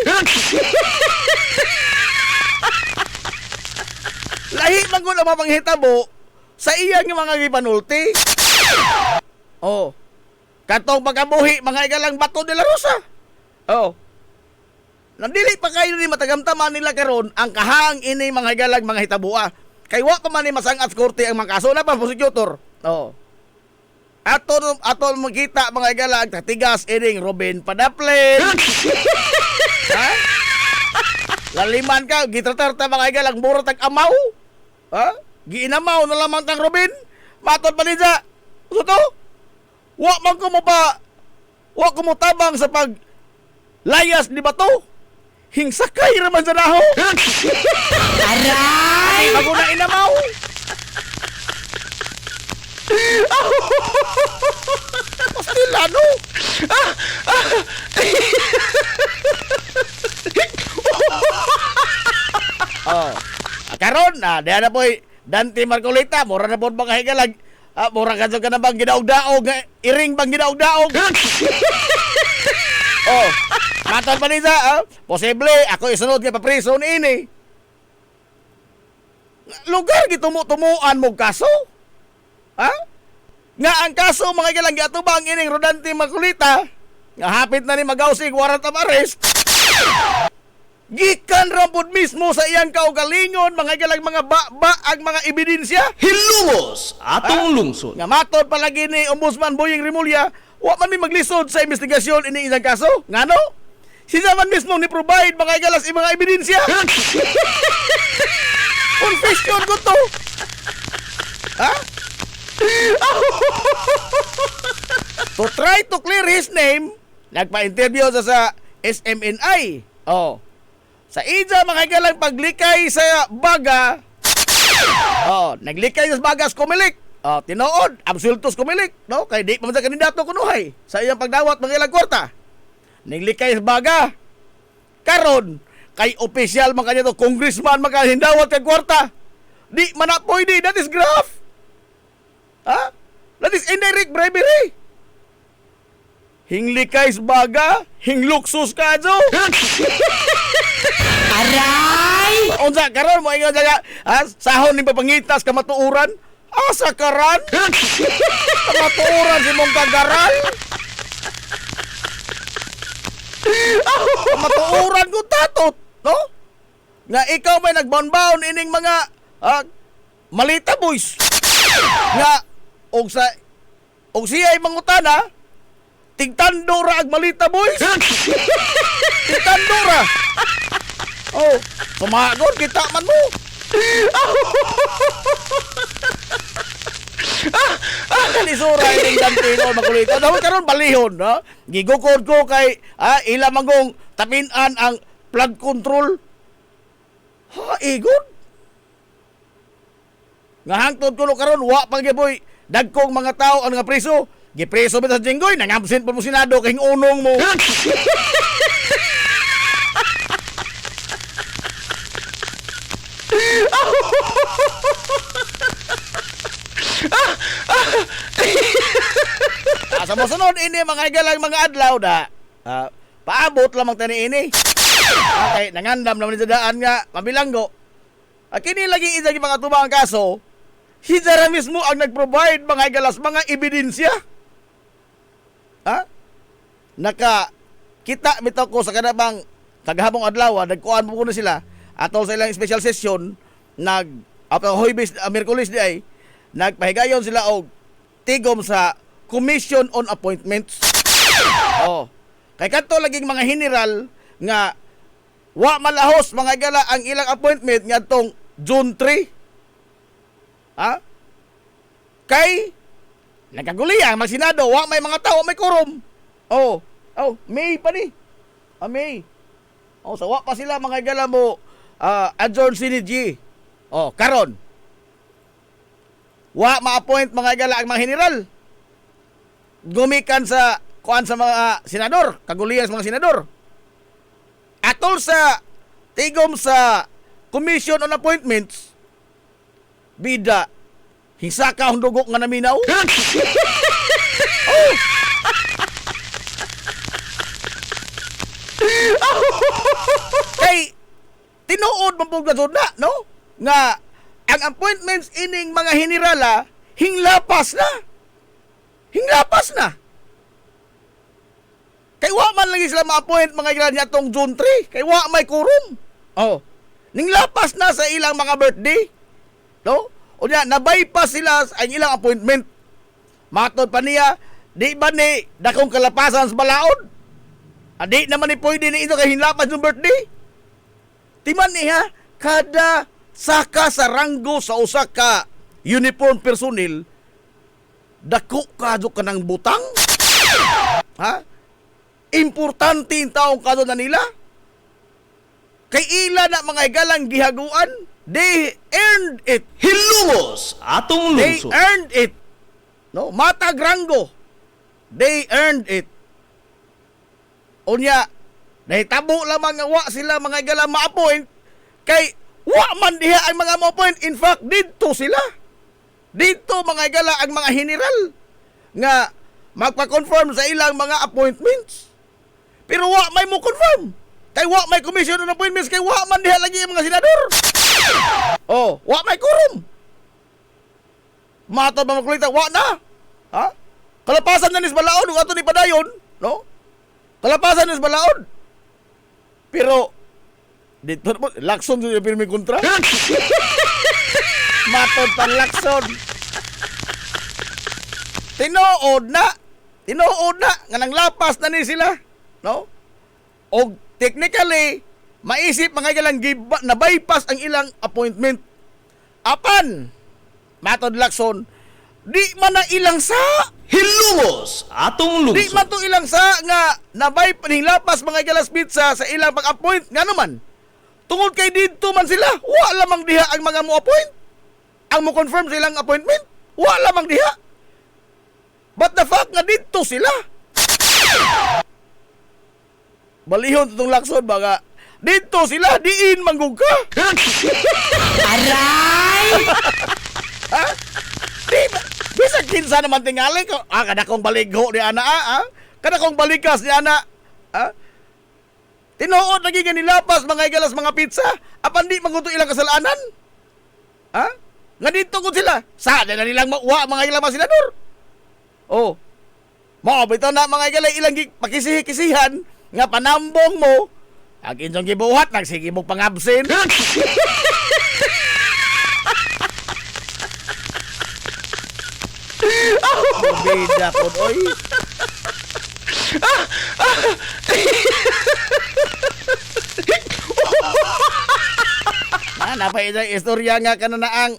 S3: Lahi man ko na mapanghitabo sa iyang mga gipanulti. Oh. Katong pagkabuhi mga igalang Bato de la Rosa. Oh. Nandili pa kayo ni matagamtaman nila karon ang kahang ini mga igalang mga hitabua. Kay wa pa man ni masangat korte ang mga kaso na pa prosecutor. Oh. Ato makita mga igalang tatigas ining Ruben Padaplen. Ha? Laliman ka gitratar ta mga igalang mura tag amaw. Ha? Giinamaw na lamang tang Ruben. Matod pa ninja. Uso to? Wa man ko mo pa. Wa ko mo tabang sa pag layas ni Bato. Hingsakay raman sa naho. Aray! Bago na inamaw. Pastilano. Oh. Karon diyan na po'y Dante Marcolita, mura na po mga higalag. Mura ka na bang gidaog-daog, iring bang gidaog-daog. Oh, matod pa nisa, posible ako isunod nga papriso ini. Lugar gitumuan mo kaso? Ha? Nga ang kaso mga higalang giatubang ining Rodante Marcolita, nga hapit na ni magausig warrant of arrest. Gikan rampod mismo sa iyang kaugalingon mga igalang mga ang mga ebidensya.
S1: Hilungos atong lungsod.
S3: Nga matod palagi ni Ombudsman Boying Rimulya, wa man mi maglisod sa investigasyon ini ilang kaso. Ngano? Siya man mismo ni provide mga igalas mga ebidensya. Confession ko to. Ha? To try to clear his name, nagpa-interview sa SMNI. Oh. Sa ija mga igalang paglikay sa baga. Oh, naglikay sa baga sa Comelec. Oh, tinuod, absultos Comelec, no? Kay di pa man sa kandidato kunuhay sa iyang pagdawat mga ilang kwarta. Naglikay sa baga. Karon kay opisyal man kanito congressman makahindawat kay kwarta. Di man na pwede, that is graft. Ha? That is indirect bribery. Hinglikay sa baga, hingluksus ka, Jo. Aray! Unsa karon mo ingon sa sahon ni papangitas ka matuuran? Asa karan? Matuuran si mong kagaral? Matuuran ko tatot, no? Nga ikaw may nagbaon-baon ining mga Malita boys. Nga og siya ay mangutana, tigtando ra ang Malita boys. Tigtando ra. Oh, sumagon kita man mo. Kani sura ini dantino makulito. Daw karon balihon, ha? Gigukod ko kay ila magong tapinan ang flood control. Ha, igod. Nga hangtod ko no karon wa pang giboy dagkong mga tao ang nga preso. Gipreso ba sa jinggoy nangabsent pa mo Senado kay unong mo. Sa mosunod ini mga igalang mga adlaw da. Paabot lamang tani ini. Okay, nangandam naman sa daan nga mabilanggo. Kini lagi isa mga tubang kaso. Si Zara mismo ang nag-provide mga igalas mga ebidensya. Kita bitaw ko sa kanabang kagahapong adlaw, nagkuan po na sila atol sa ilang special session Huwebes, Miyerkules di ay nagpahigayon sila og tigom sa Commission on Appointments. Kay kadto laging mga general nga wa malahos mga igala ang ilang appointment ngadtong June 3. Kay nagkaguliyang mag Senado, wa may mga tao may quorum. May pa ni. May. Sa wa pa sila mga igala mo adjourn Sinigi. Karon. Wa ma-appoint mga igala ang mga general. Gumikan sa kuan sa mga senador, kaguliyang sa mga senador. Atol sa tigom sa Commission on Appointments, bida hisaka ang dugok nga naminaw. Kay tinuod man pug na, no? Nga ang appointments ining mga generala hinglapas na. Kay wa man lagi sila ma-appoint mga general niya tong June 3. Kay wa may quorum. Ninglapas na sa ilang mga birthday. No? O niya, na-bypass sila ang ilang appointment. Matod pa niya, di ba ni dakong kalapasan sa balaod? Di naman ni pwede ni ito kay hinlapas yung birthday. Timan niya, kada saka sa ranggo sa usa ka uniform personnel, dako kadyo ka ng butang? Importante yung taong kadyo na nila? Kay ila na mga igalang gihaguan, they earned it.
S1: Hilungos atong
S3: They
S1: lungsod.
S3: earned it. No, matag ranggo. They earned it. Unya, nahitabo lamang nga wa sila mga igalang ma-appoint kay wa man diha ang mga ma-appoint. In fact, dito sila. Dito mga igala ang mga general nga magpa-confirm sa ilang mga appointments. Pero wa may mo confirm. Kay wa may commission on appointments, kay wa man diha lagi ang mga senador. Wa may quorum. Matod ba makulita, wa na. Kalapasan na nis balaod ug ato ni padayon, no? Kalapasan na nis balaod. Pero dito lakson sa pirmi kontra. Matod pan lakson. Tinuod na nga nang lapas na ni sila, no? Og technically maisip mga galang na bypass ang ilang appointment. Apan matod lakson, di man na ilang sa
S1: Hilungos atong
S3: di
S1: lungsod.
S3: man to ilang sa nga nabay lapas mga galas pizza sa ilang pag-appoint nga naman. Tungod kay dito man sila, wa lamang diha ang mga mo-appoint. Ang mo-confirm sa ilang appointment, wa lamang diha. But the fact nga dito sila. Balihon itong lakson baga. Dito sila, diin manggug ka.
S4: Aray!
S3: Bisag kinsa naman tingali ko. Kada kong baligho ni ana Kada kong balikas ni ana. Tinuod lagi nga nilapas mga igalas mga pizza. Apan di manguto ilang kasalanan. Nga dito ko sila. Sa na nilang mawa mga ilang mga senador. Mo bitaw na mga igalay ilang pakisihi-kisihan nga panambong mo. Ang inyong gibuhat nagsige mo pangabsin. Bida po, oy. Napay isang istorya nga kananaang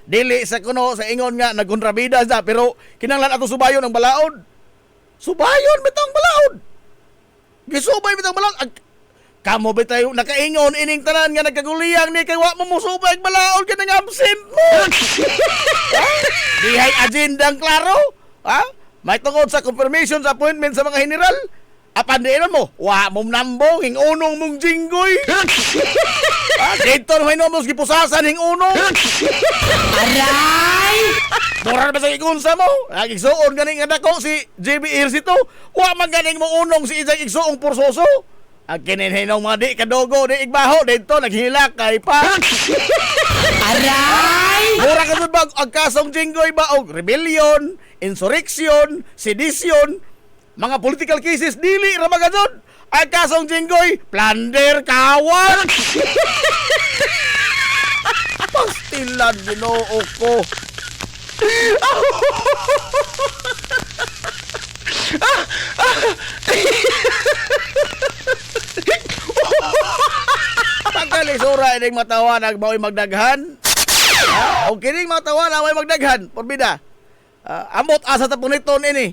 S3: dili sa kuno sa ingon nga nagkontrabida sa pero kinanglan ato subayon ang balaod. Subayon bitong balaod. Gisubay bitong balaod. Kamo bitay nakaingon ining tanan nga nagkaguliyang ni kay wa mo musubay balaod ka nang absent mo. Dihay agendang klaro. May tungod sa confirmation sa appointment sa mga general. Apan diinon mo, wa mo nambong hing unong mong jinggoy. Dito naman mo gipusasan hing unong. Aray! Mura ba sa ikunsa mo? Igsuon ganing nga dako si JB Ersito. Wa man ganing mo unong si Ijay igsuong porsoso. Ang kininhinong mga di kadogo, di igbaho, dito naghilakay pa. Aray! Mura ka ba ang kasong jinggoy ba? O rebellion, insurrection, sedition, mga political cases, dili ramagazon. Ang kasong jinggoy, plunder, kawan. Pastilan, ginoo ko. Pagkalisura, ining matawa na mao'y magdaghan. O kining matawa na mao'y magdaghan. Porbida, amot asa tapon ito ini.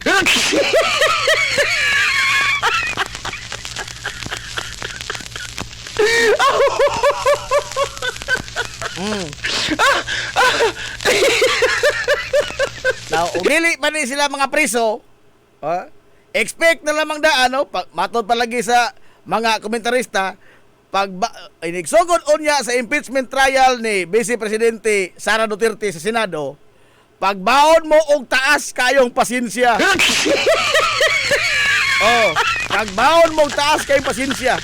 S3: Now, ugili pa rin sila mga priso, expect na lamang daan, matod palagi sa mga komentarista, pag inigsugod unya sa impeachment trial ni Vice Presidente Sara Duterte sa Senado, pagbaon mo og taas kayong pasensya. Pagbaon mo og taas kayong pasensya.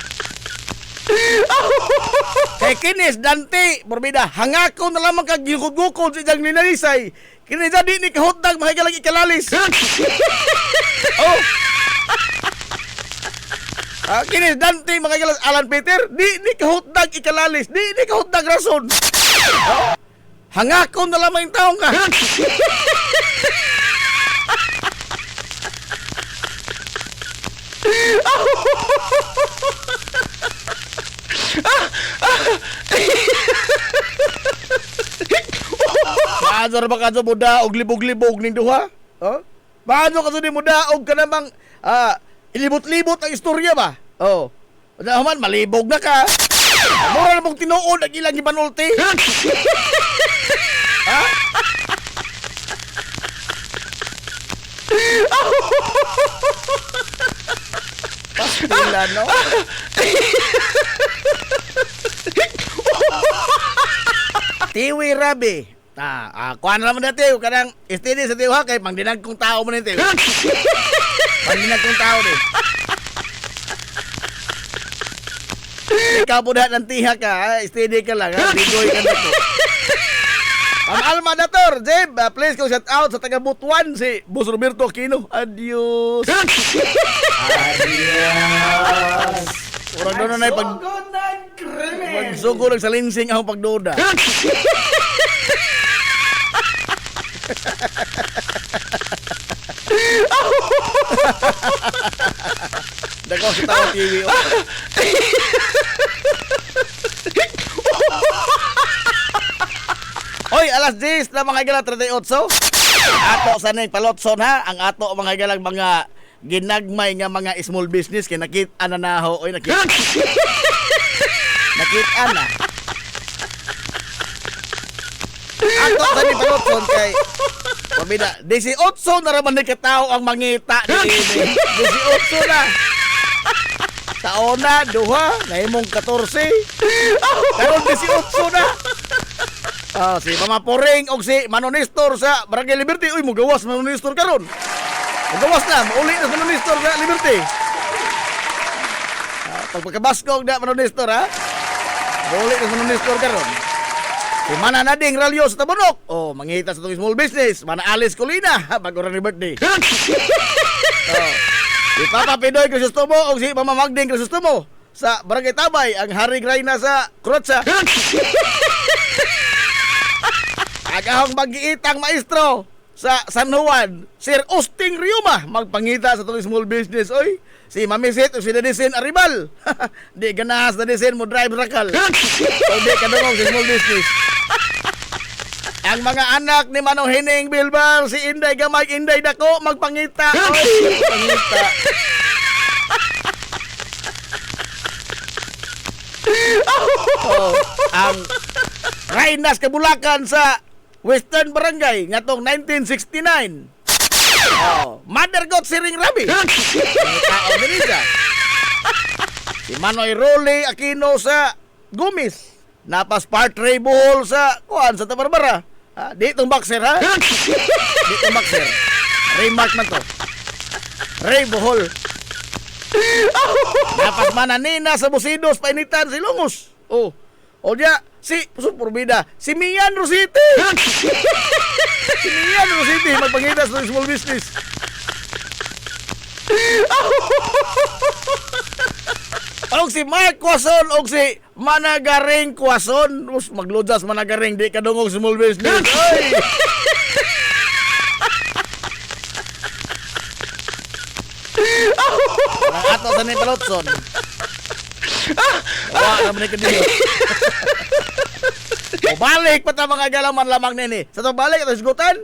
S3: Kay kinis Dante, Borbida, hangako na lamang kag gukod sa iyang ninarisay. Kini jadi ni kahutdag mahigalang ikalalis. Kini Dante mahigalang Alan Peter, di kahutdag ikalalis, di kahutdag rason. Hangako na lamang yung taong ka. Paano ba ka muda og libog-libog ning duha? Paano ka ni muda og ka namang ilibot-libot ang istorya ba? Naman malibog na ka. Mura na mong tinuod ang ilang gipanulti. Pastila, no? Tiwi Rabi. Kuha na naman na tiyo. Kanang istidi sa tiyo ha. Kaya pangdinag kong tao mo na tiyo. Pangdinag kong tao din. Ikaw po na ng tiha ka. Istidi ka lang ha. Bigoy ka na to. Alma Dator, Jeb, please go shout out sa taga Butuan si Boss Roberto Aquino. Adios. Adios. Orang doon na pagsugod sa linsing ang pagduda. Dako sa tawa TV. Hoy, alas 10 na mga higala 38. Ato sa nang palotson ha. Ang ato mga higalang mga ginagmay nga mga small business kay nakita na naho. Oy, nakita. Nakita na. Ato sa nang palotson kay pabida 18 na raman ni katao ang mangita dinhi. 18 na. Taona, duha, nahimong 14. Karon 18 na. Si Mama Poring og si Manonestor sa Barangay Liberty. Uy, mugawas Manonestor karon. Mugawas na, mauli na Manonestor sa Liberty. Pagpagkabaskog na Manonestor ha. Mauli na Manonestor karon. Si Mana Nading Ralyo sa Tabunok. Mangita sa itong small business. Mana Alice Colina, bago rin ni birthday. Si Papa Pidoy Crisostomo o si Mama Magding Crisostomo sa Barangay Tabay, ang Haring Rayna sa Crotsa. Agahong mag-iitang maestro sa San Juan, Sir Austin Riuma, magpangita sa itong small business. Oy, si Mamisit o si Dadisen Aribal. Di ganas Dadisen mo drive rakal. O di kadungog sa small business. Ang mga anak ni Manong Hining Bilbao, si Inday Gamay, Inday Dako, magpangita. Oy, magpangita. Oh, ang Rainas Kabulakan sa Western Barangay ngatong 1969. Oh, Mother God Siring Rabi. Ang tao din siya. Si Manoy Rolly Aquino sa Gumis. Napas part Ray Bohol sa kuan sa Tabarbara. Ha, di itong boxer ha. Di itong boxer. Ray Mark man to. Ray Bohol. Napas mananina sa Busidos painitan si Lungos. Oh. O diya, si Superbida, si Mian Rositi. Si Mian Rositi magpangita sa small business. Og si Mark Quason og si Managaring Quason, magludas Managaring di kadungog small business. Oy. Ang ato sa ni Palotson. Wala naman ni kadilo. O balik pa ta mga galang man lamang nini. Sa to balik ato isgutan.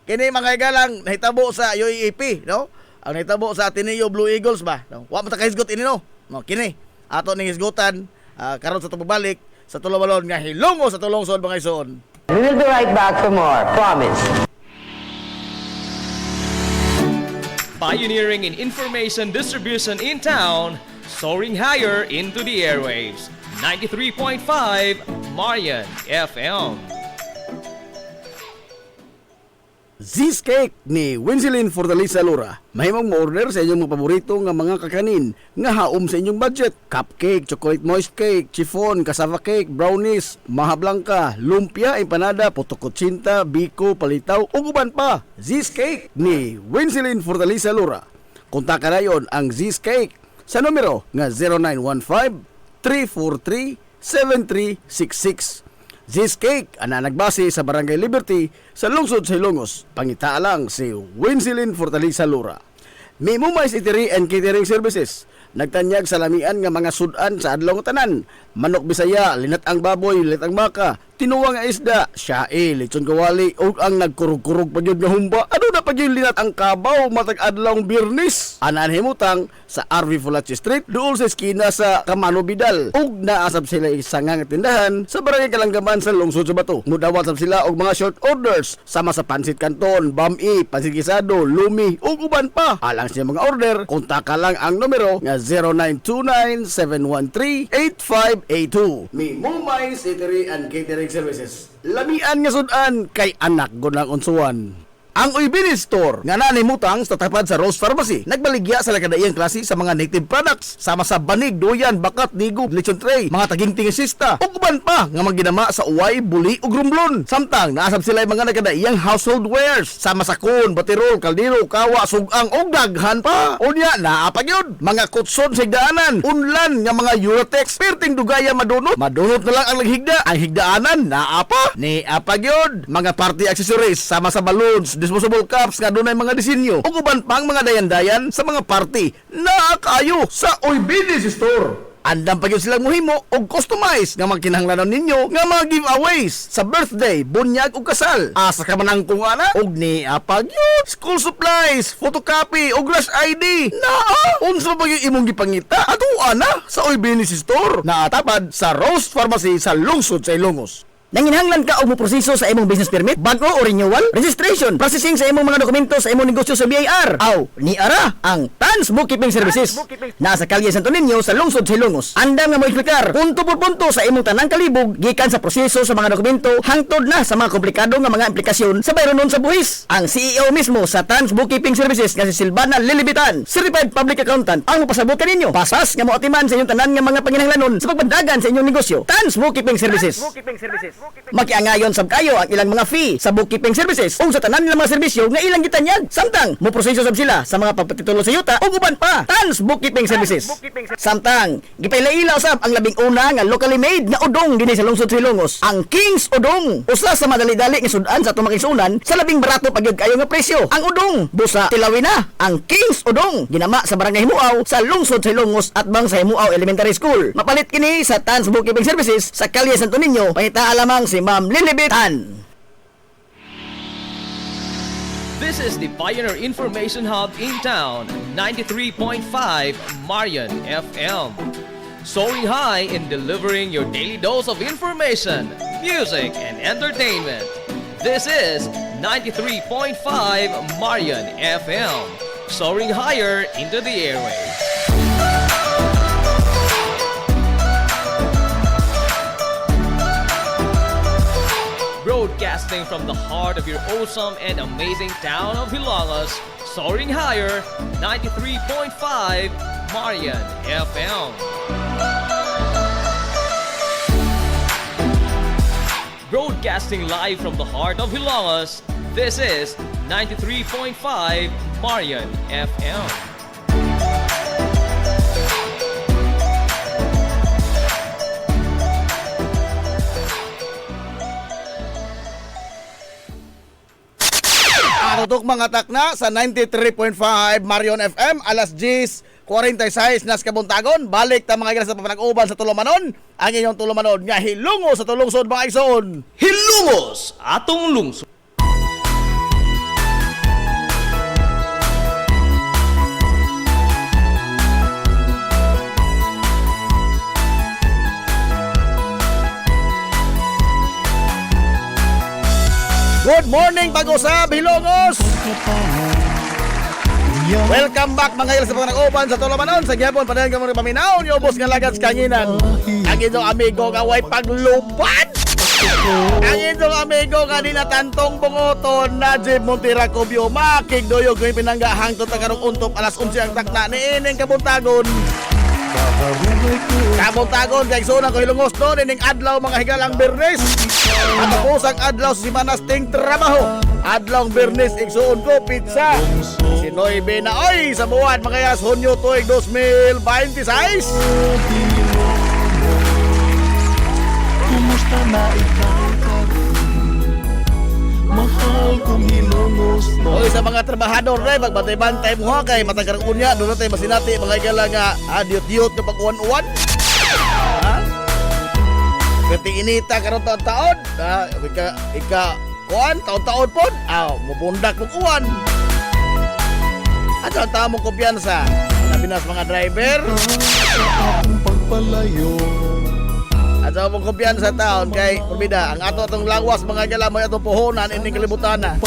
S3: Kini mga galang nahitabo sa UAAP, no? Ang nahitabo sa Ateneo Blue Eagles ba? No? Wa man ta kahisgot ini no. No, kini ato ning isgutan karon sa to balik sa tulabalon nga hilongo sa tulungsod mga ison.
S6: We will be right back for more. Promise.
S1: Pioneering in information distribution in town, soaring higher into the airwaves. 93.5 Marian FM.
S3: Z's Cake ni Winsilin Fortaleza Lura. Mahimong mo-order sa inyong mga paborito nga mga kakanin nga haom sa inyong budget. Cupcake, chocolate moist cake, chiffon, cassava cake, brownies, maha blanca, lumpia, empanada, potokotsinta, biko, palitaw, ug uban pa. Z's Cake ni Winsilin Fortaleza Lura. Kontakan nayon ang Z's Cake sa numero nga 0915-343-7366. Z's Cake ana nagbase sa Barangay Liberty sa lungsod sa Ilongos. Pangita lang si Winsilin Fortaleza Lura. May Mumais Eatery and Catering Services. Nagtanyag sa lamian nga mga sudan sa adlaw nga tanan. Manok Bisaya, linat ang baboy, linat ang baka, tinuwa nga isda, siyae, lechon kawali, o ang nagkurug-kurug pa yun nga humba. Ano na pa yun linat ang kabaw matag adlaw Birnis? Anan himutang sa RV Fulachi Street, dool sa eskina sa Camano Vidal. Ug naasab sila isang nga tindahan sa Barangay Kalanggaman sa lungsod sa Bato. Mudawat sab sila og mga short orders sama sa pansit canton, bami, pansit gisado, lumi, ug uban pa. Alang siya mga order, kontak lang ang numero nga 0929-713-8582. May Mumais Eatery and Catering Services. Lamian nga sudan kay anak gunang unsuan. Ang Uybini Store nga nanimutang sa tapat sa Rose Pharmacy nagbaligya sa lakadaiyang klase sa mga native products sama sa banig, duyan, bakat, digo, lechon tray, mga taginting sista ug uban pa nga maginama sa uway, buli ug rumblon. Samtang naasab sila mga nakadaiyang household wares sama sa kun, batirol, kaldero, kawa, sugang ug daghan pa. Unya naa pa gyud mga kutson sa higdaanan, unlan nga mga Eurotex perting dugaya madunot na lang ang naghigda. Ang higdaanan naa pa ni apa gyud mga party accessories sama sa balloons, disposable cups nga dunay mga disenyo ug uban pang mga dayan-dayan sa mga party na kayo sa Uybini Store. Andam pa gyud silang mohimo og customize nga magkinahanglanon ninyo nga mga giveaways sa birthday, bunyag ug kasal. Asa ka man ang kung ana og ni apa gyud school supplies, photocopy ug rush ID. Naa unsa pa gyud imong gipangita ato ana sa Uybini Store. Naatapad sa Rose Pharmacy sa lungsod sa Ilongos.
S4: Nanginhanglan ka og moproseso sa imong business permit, bago o renewal, registration, processing sa imong mga dokumento sa imong negosyo sa BIR. Aw, ni ara ang Tans Bookkeeping Services. Nasa kalye Santo Niño sa lungsod sa Ilongos. Andam nga mo explicar punto por punto sa imong tanang kalibog gikan sa proseso sa mga dokumento hangtod na sa mga komplikado nga mga implikasyon sa bayronon sa buhis. Ang CEO mismo sa Tans Bookkeeping Services nga si Silvana Lilibitan, Certified Public Accountant, ang mopasabot kaninyo. Pasas nga moatiman sa inyong tanan nga mga panginahanglanon sa pagbandagan sa inyong negosyo. Tans Bookkeeping Services.
S3: Makiangayon sab kayo ang ilang mga fee sa bookkeeping services o sa tanan nilang mga serbisyo nga ilang gitanyag. Samtang mo proseso sab sila sa mga pagpatitulo sa yuta o uban pa. Tans Bookkeeping Services. Samtang gipailaila usab ang labing una nga locally made nga udong dinhi sa lungsod sa Ilongos. Ang King's Udong. Usa sa madali-dali nga sudan sa atong makisunan sa labing barato pagyud kayo nga presyo. Ang udong busa Tilawina. Ang King's Udong ginama sa barangay Himuaw sa lungsod sa Ilongos at bang sa Himuaw Elementary School. Mapalit kini sa Tans Bookkeeping Services sa Kalye Santo Niño. Pangita lamang si Ma'am Lilibet Tan.
S1: This is the Pioneer Information Hub in town, 93.5 Marian FM. Soaring high in delivering your daily dose of information, music, and entertainment. This is 93.5 Marian FM. Soaring higher into the airwaves. Broadcasting from the heart of your awesome and amazing town of Hilangas, soaring higher, 93.5 Marian FM. Broadcasting live from the heart of Hilangas, this is 93.5 Marian FM.
S3: Tutok mga takna sa 93.5 Marion FM, alas 10:46 nas kabuntagon. Balik ta mga igala sa papanag-uban sa Tulumanon. Ang inyong Tulumanon nga hilungos sa tulungsod mga igsoon.
S1: Hilungos atong lungsod.
S3: Good morning pag-usab Hilongos. Welcome back mga igala sa papanag-uban sa Tulumanon. Sa gyapon padayon ka mga paminaw niyo ubos nga lagad sa kanginan. Ang inyong amigo nga way paglupad. Ang inyong amigo nga di natantong bungoton na Jib Montira Cubio makigdoyog ng pinangga hangtod na karong untop alas 11 ang takna ni ining kabuntagon. Kabuntagon kay sunang ko Hilongos no ining adlaw mga higalang Bernes. At pusang adlaw sa simanas ting trabaho. Adlaw Bernes igsuon ko pizza. Sinoy na oy sa buwan mga yas Hunyo tuig 2026.
S5: Kumusta na ikaw mahal kong Hilongos no.
S3: Oy sa mga trabahador re magbantay-bantay mo ha kay matagarang unya do na tay masinati mga igala nga diot-diot nga pag-uwan-uwan. Ha? Pati inita karon taon-taon. Ika kuan taon-taon pod. Mubundak kog uwan. At ang tamong kumpiyansa. Nabinas mga driver.
S5: Akong pagpalayo
S3: At sa mong kumpiyansa taon kay Purbida, ang ato atong lawas mga galamay atong puhunan ining kalibutan na.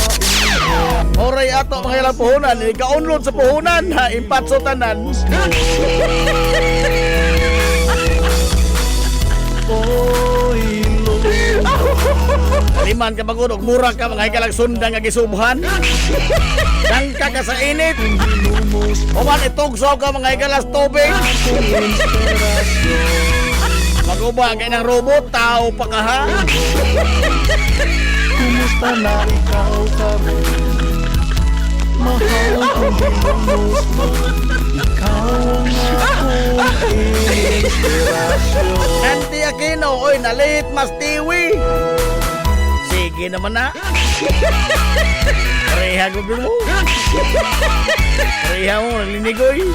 S3: Oray ato mga galang puhunan, ika-unload sa puhunan ha, impatso tanan. Liman ka magudog, mura ka mga galang sundang nga gisubhan. Dangka ka sa init. Oman itugsaw ka mga galas tubig. Maguba kay ng robot, tao pa ka ha.
S5: Kumusta na ikaw karon mahal kong Hilongos no. Ikaw ang akong inspirasyon.
S3: Nanti Aquino, oy, nalit mas tiwi. Sige naman na. Pareha ko mo. Pareha mo, naglinigoy.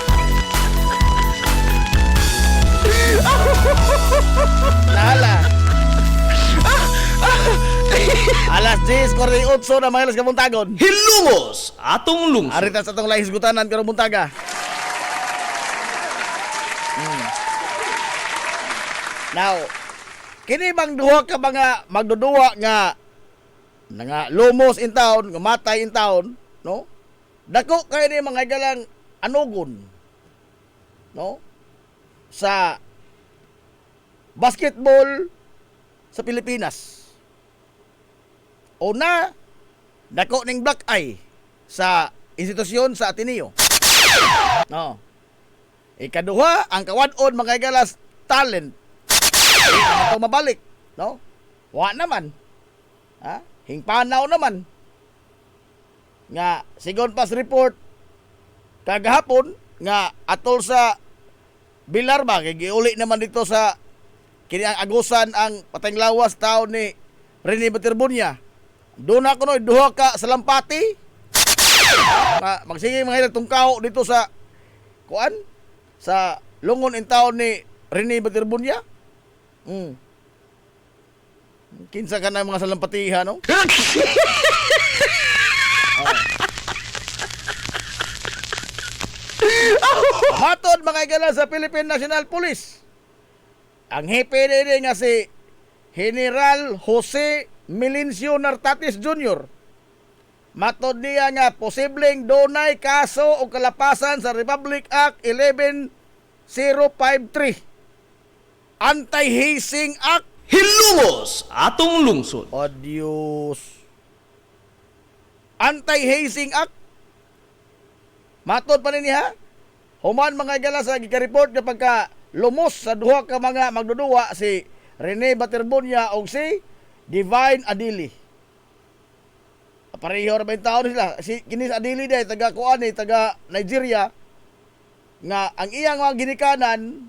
S3: Nala. Alas 10:48 na mga ilas kabuntagon.
S1: Hilungos atong lungsod.
S3: Arita sa itong lahis gutanan karong buntaga. Now, kini bang duha ka mga magduduwa nga lumos in town, nga matay in town, no? Dako kay ni mga galang anugon, no? Sa basketball sa Pilipinas. Una, dako ning black eye sa institusyon sa Ateneo. No. Ikaduha, ang kawan-on mga galas talent. Ito mabalik, no? Wa naman. Ha? Hingpanaw naman. Nga sigon pas report kagahapon nga atol sa Bilar ba kay giuli naman dito sa kini ang agusan ang patayng lawas taon ni Rene Baterbunya. Doon ako no duha ka sa lampati. Magsige mga tungkaw dito sa kuan sa lungon in taon ni Rene Baterbunya. Kinsa ka na mga salampatiha, no? Matod mga igala sa Philippine National Police. Ang hepe nila nga si General Jose Melencio Nartatis Jr. Matod niya nga posibleng donay kaso o kalapasan sa Republic Act 11053. Anti-hazing Act.
S1: Hilumos atong lungsod.
S3: Adios. Anti-hazing Act. Matod pa niya. Human mga igala sa gikareport kapag ka lumos sa duha ka mga magdudua si Rene Baterbunya o si Divine Adili. Pareho ra ba yung taon sila? Si kinis Adili day taga kuan taga Nigeria nga ang iyang mga ginikanan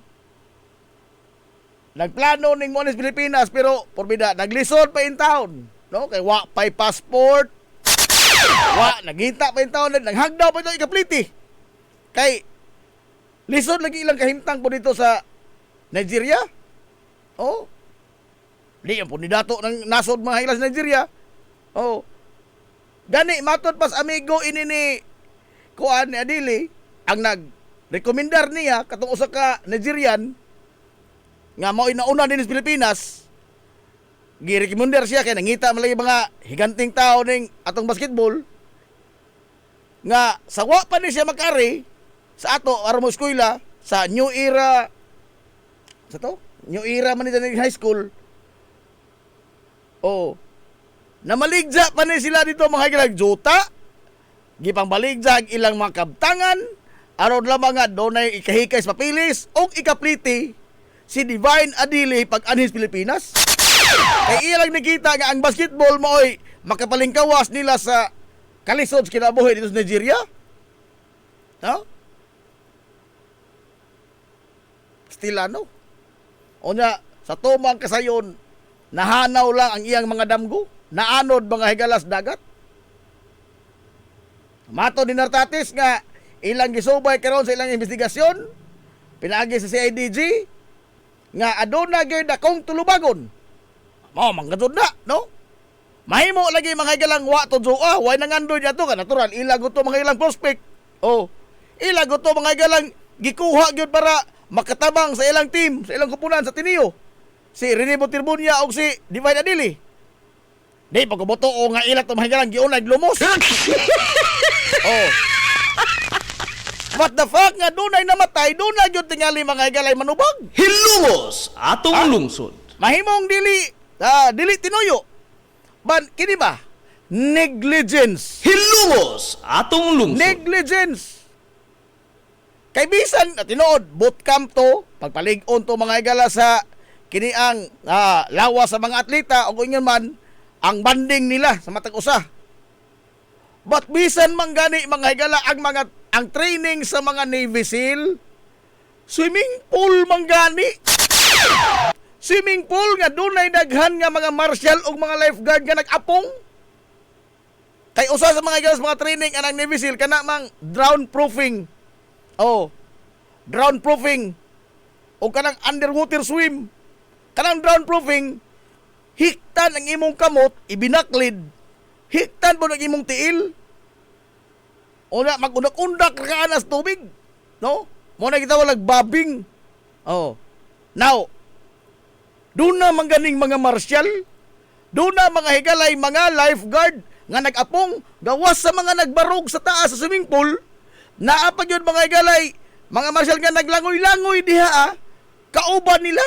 S3: nagplano ning mo sa Pilipinas pero porbida naglisod pa in town, no? Kay wa pay passport. Wa nagita pa in town naghagdaw pa ito ikapliti. Kay lisod lagi ilang kahimtang po dito sa Nigeria. Oh. Di yan po ni dato ng nasod mga hilas Nigeria. Oh. Gani matod pas amigo ini ni kuan ni Adili ang nag-rekomendar niya katong usa ka Nigerian nga mao inauna din sa Pilipinas. Gi-rekomendar siya kay nangita man lagi mga higanting tao ning atong basketball nga sa wa pa ni siya makari sa ato aron mo eskwela sa New Era sa to New Era man ni high school. Oh. Namaligja pa ni sila dito mga higlag-juta. Gipang baligja ang ilang mga kabtangan aron lamang nga donay ikahikay sa papilis o ikapliti si Divine Adili pag anhis Pilipinas. Kay ilang nakita nga ang basketball maoy makapalingkawas nila sa kalisod sa kinabuhi dito sa Nigeria. No? Stilano. Onya sa tumang kasayon nahanaw lang ang iyang mga damgo, naanod mga higalas dagat. Mato ni Nartatis nga ilang gisubay karon sa ilang investigasyon, pinaagi sa CIDG nga aduna gyud akong tulubagon. Mao manggadod na, no? Mahimo lagi mga higalang wa to joa, way nangandoy ato ka natural ilago to mga ilang prospect. Oh, ilago to mga higalang gikuha gyud para makatabang sa ilang team, sa ilang kupunan sa Tinio. Si Rene Baterbunya o si Divine Adili. Di pagkaboto o nga ilat o mahigalang giunay lumos. Oh. What the fuck nga dunay namatay, dunay gyud tingali mga higalay manubag.
S1: Hilumos atong lungsod.
S3: Mahimong dili tinuyo. Ban kini ba? Negligence.
S1: Hilumos atong lungsod.
S3: Negligence. Kay bisan tinuod bootcamp to, pagpalig-on to mga higala sa kini ang lawas sa mga atleta o kung man ang banding nila sa matag usa. But bisan man gani mga higala ang training sa mga Navy SEAL, swimming pool man gani. Swimming pool nga dunay daghan nga mga marshal ug mga lifeguard nga nag-apong. Kay usa sa mga higala sa mga training anang Navy SEAL kana mang drown proofing. Oh. Drown proofing o kanang underwater swim. Kanang drown proofing, hiktan ang imong kamot, ibinaklid. Hiktan po ang imong tiil. O na, mag-undak-undak ka na sa tubig. No? Muna kita walang babing. Oh. Now, doon na mangganing mga marshal, doon na mga higalay, mga lifeguard, nga nag-apong, gawas sa mga nagbarog sa taas sa swimming pool, naapag yun mga higalay, mga marshal nga naglangoy-langoy diha, kauban nila.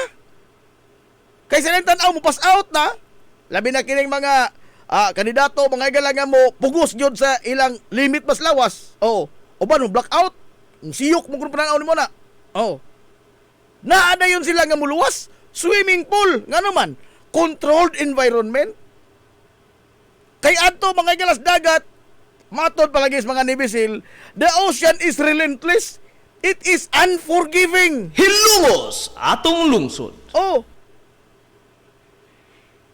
S3: Kaysa nang tanaw mo pass out na, labi na kining mga kandidato, mga higala nga mo, pugos yun sa ilang limit mas lawas. Oh, o ba no, blackout? Siyok mo kung pananaw ni mo na. Oh, naada yun sila nga muluwas, swimming pool, nga naman, controlled environment. Kay adto mga galas dagat, matod palagi sa mga nibisil, the ocean is relentless. It is unforgiving.
S1: Hilungos atong lungsod.
S3: Oh.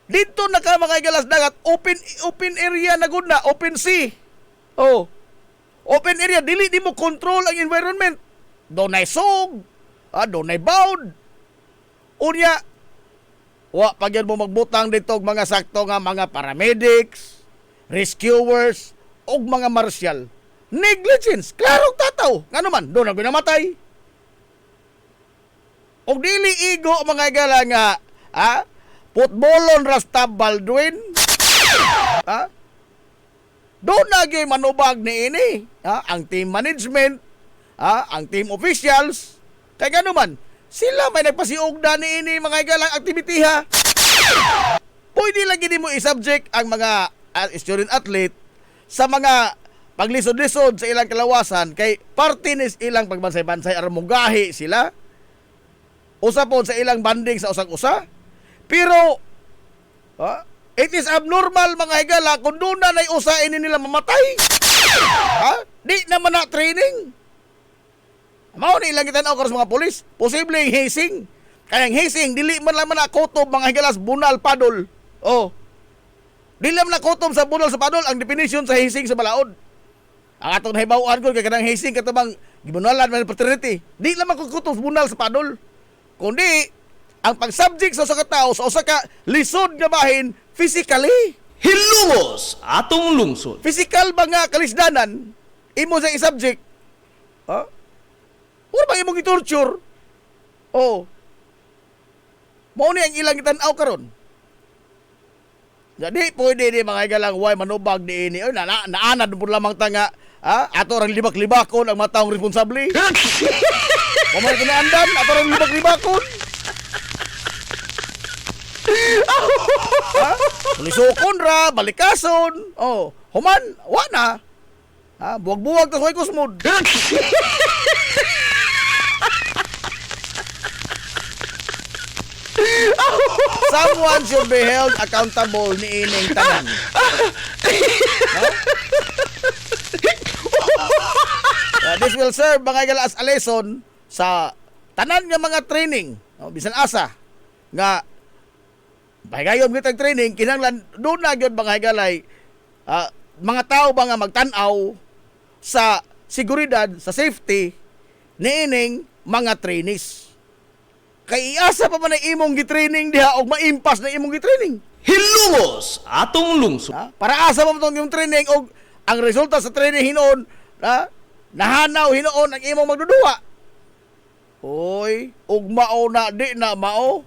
S3: Dito na ka mga galas dagat, open area na gud na, open sea. Oh. Open area, dili di mo control ang environment. Dunay sog, dunay baud. Unya, wa pagyan mo magbutang dito og mga sakto nga mga paramedics, rescuers, og mga marshal. Negligence, klarong tataw. Ngano man, doon na ginamatay. Og dili igo mga gala nga, Putbolon Rasta Baldwin. Doon na gyud manubag ni ini, ang team management, ang team officials. Kay ngano man, sila may nagpasiugda ni ini mga galang activity ha. Pwede lagi di mo i-subject ang mga student athlete sa mga paglisod-lisod sa ilang kalawasan kay parte nis ilang pagbansay-bansay aron mugahi sila. Usa po sa ilang banding sa usag-usa. Pero it is abnormal mga higala kung doon na usain nila mamatay. Di naman na training. Mao ni ilang kitanaw karon sa mga pulis. Posibleng hazing. Kaya ang hazing, dili man lang na kutob mga higalas bunal padol. Oh. Dili man na kutob sa bunal sa padol ang definition sa hazing sa balaod. Ang atong nahibawan ko kay kanang hazing katabang gibunalan man fraternity. Di lamang kutob bunal sa padol. Kundi ang pag-subject sa usa ka tawo sa usa ka lisod nga bahin physically.
S1: Hilungos atong lungsod.
S3: Physical ba nga kalisdanan imo sa i-subject? Wala bang imong i-torture? Oh. Mao ni ang ilang itanaw karon. Jadi pwede di mga galang way manubag di ini. Naanad po lamang tanga. Ato orang libak-libakon ang mataong responsable. Pamay kinaandan, ato orang libak-libakon. Tulisokon ra, balikason. Oh, human, wa na. Buwag-buwag ta sa kusmod. Someone should be held accountable ni ining tanan. This will serve mga gala as a lesson sa tanan nga mga training. Bisan asa nga pahigayon kitang training kinahanglan doon na gyud mga higalay mga tao ba nga magtan-aw sa seguridad, sa safety ni ining mga trainees. Kay iasa pa man ang imong gitraining diha og maimpas na imong gitraining.
S1: Hilungos atong lungsod.
S3: Para asa pa man yung training og ang resulta sa training hinoon nahanaw hinoon ang imong magduduwa. Oy, ug mao na di na mao.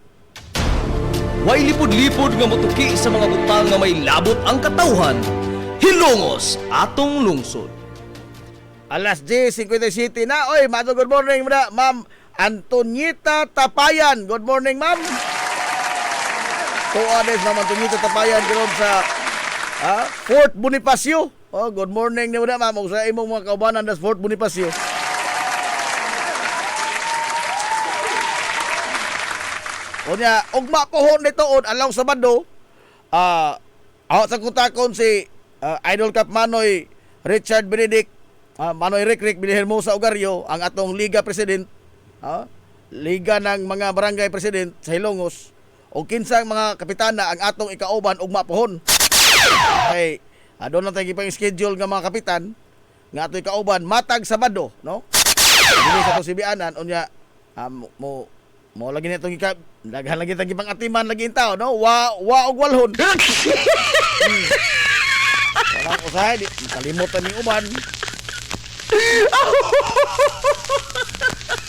S1: Way lipod-lipod nga motuki sa mga butang nga may labot ang katawhan. Hilungos atong lungsod.
S3: Alas 10:57 na. Oy, good morning muna, Ma'am Antonieta Tapayan. Good morning, ma'am. Tuanes Ma'am Antonieta Tapayan karon sa Fort Bonifacio. Oh, good morning ni muna, ma'am. Sa imong mga kaubanan sa Fort Bonifacio. Unya, ugma pohon nitoon along Sabado. Sa kutakon si Idol Cap Manoy Richard Benedict, Manoy Rick Bilhermosa Ogario, ang atong Liga President, Liga ng mga Barangay President sa Hilongos, o kinsang mga kapitana ang atong ikauban ugma pohon. Okay, doon na tayo ipang schedule ng mga kapitan nga atong ikauban matag Sabado, no? Dili sa tusibianan unya mo lagi nitong daghan lagi tagi pang atiman lagi tao, no? Wa og walhon. Parang usahay di kalimutan ni uban.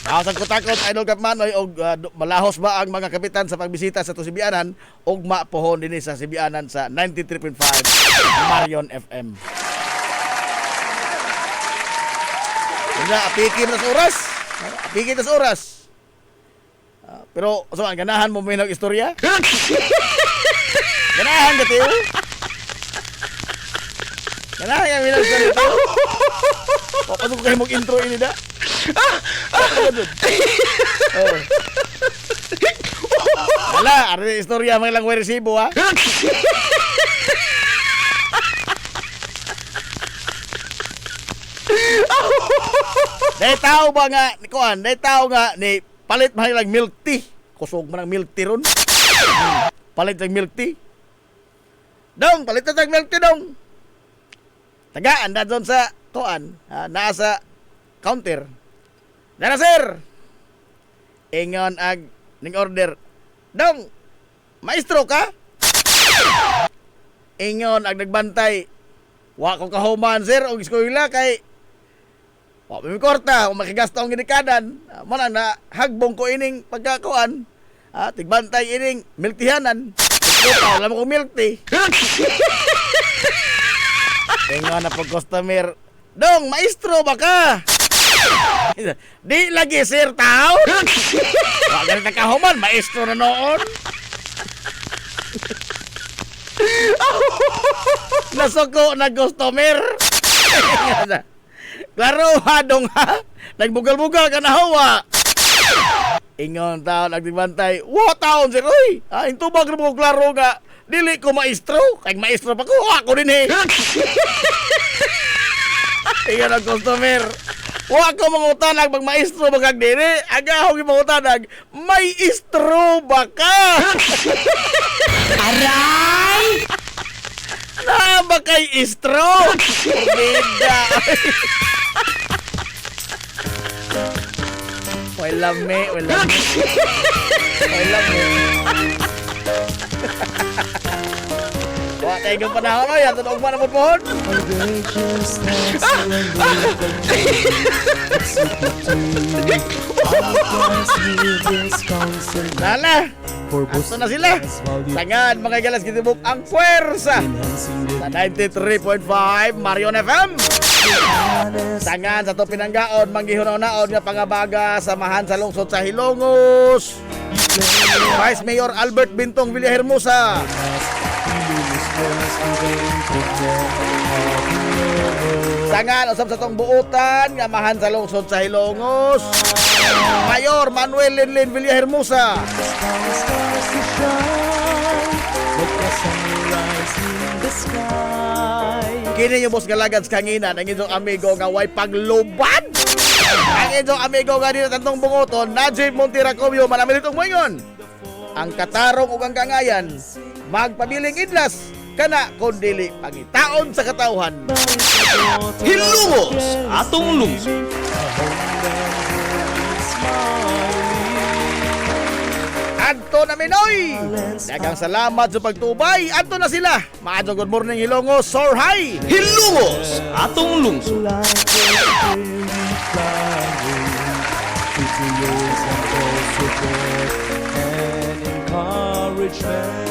S3: Sa kutakot Idol Cap Manoy og malahos ba ang mga kapitan sa pagbisita sa tusibianan og mapohon dinhi sa sibianan sa 93.5 Marion FM. Apikin na sa oras. Apikin na sa oras. Pero so ang ganahan mo may istorya? Ganahan ka tiyo? Ganahan ka may istorya tiyo? O pasok kayo mag-intro ini da? Ala, ano yung istorya mga lang may resibo ha? Day tao ba nga, kuan, day tao nga ni palit man lang milk tea. Kusog man ang milk tea ron. Palit ng milk tea. Dong, palit ng milk tea dong. Tagaan na doon sa kuan, nasa counter. Dara sir. Ingon ag ning order. Dong, maestro ka? Ingon ag nagbantay. Wa ko kahuman sir og eskwela kay wa mi korta kung makigasta ang ginikadan. Mana na hagbong ko ining pagkakuan. Tigbantay ining miltihanan. Ito alam ko milk tea. Ingon na pag customer. Dong, maestro ba ka? Di lagi sir tao. Wa ganit na kahuman, maestro na noon. Nasuko na customer. Klaro ha dong ha. Nagbugal-bugal ka na hawa. Ingon taon nagdibantay. Wa taon sir oy. Intubag na mo klaro nga. Dili ko maestro. Kay maestro pa ko. Ako din eh. Ingon ang customer. Wa ko mangutanag mag maestro magag diri. Agahog yung mangutanag. Maestro ba ka? Aray! Na ba kay istro? Bida. Wala me. Wa tayo kang panahon ay ato og manamod pohon. Nala. Ato na sila. Tangan mga galas kitibok ang puwersa sa 93.5 Marion FM. Tangan sa to pinanggaon manggihunaw-naon nga pangabaga samahan sa lungsod sa Hilongos. Vice Mayor Albert Bintong Villahermosa. Tangan usab sa tong buutan nga mahan sa lungsod sa Hilongos. Mayor Manuel Linlin Villahermosa. Kini yung boss galagad sa kanginan ang inyong amigo nga way pagluban. Ang inyong amigo nga dito tantong bungoton, Najib Montiracomio, manamit itong moingon. Ang katarong ug ang kangayan, magpabiling idlas, kana kundili pangitaon sa katawhan.
S1: Hilungos atong lungsod.
S3: Adto na Minoy! Dagang salamat sa pagtubay. Adto na sila. Maadto good morning Hilongos, soar high!
S1: Hilungos atong lungsod.
S5: Encouragement.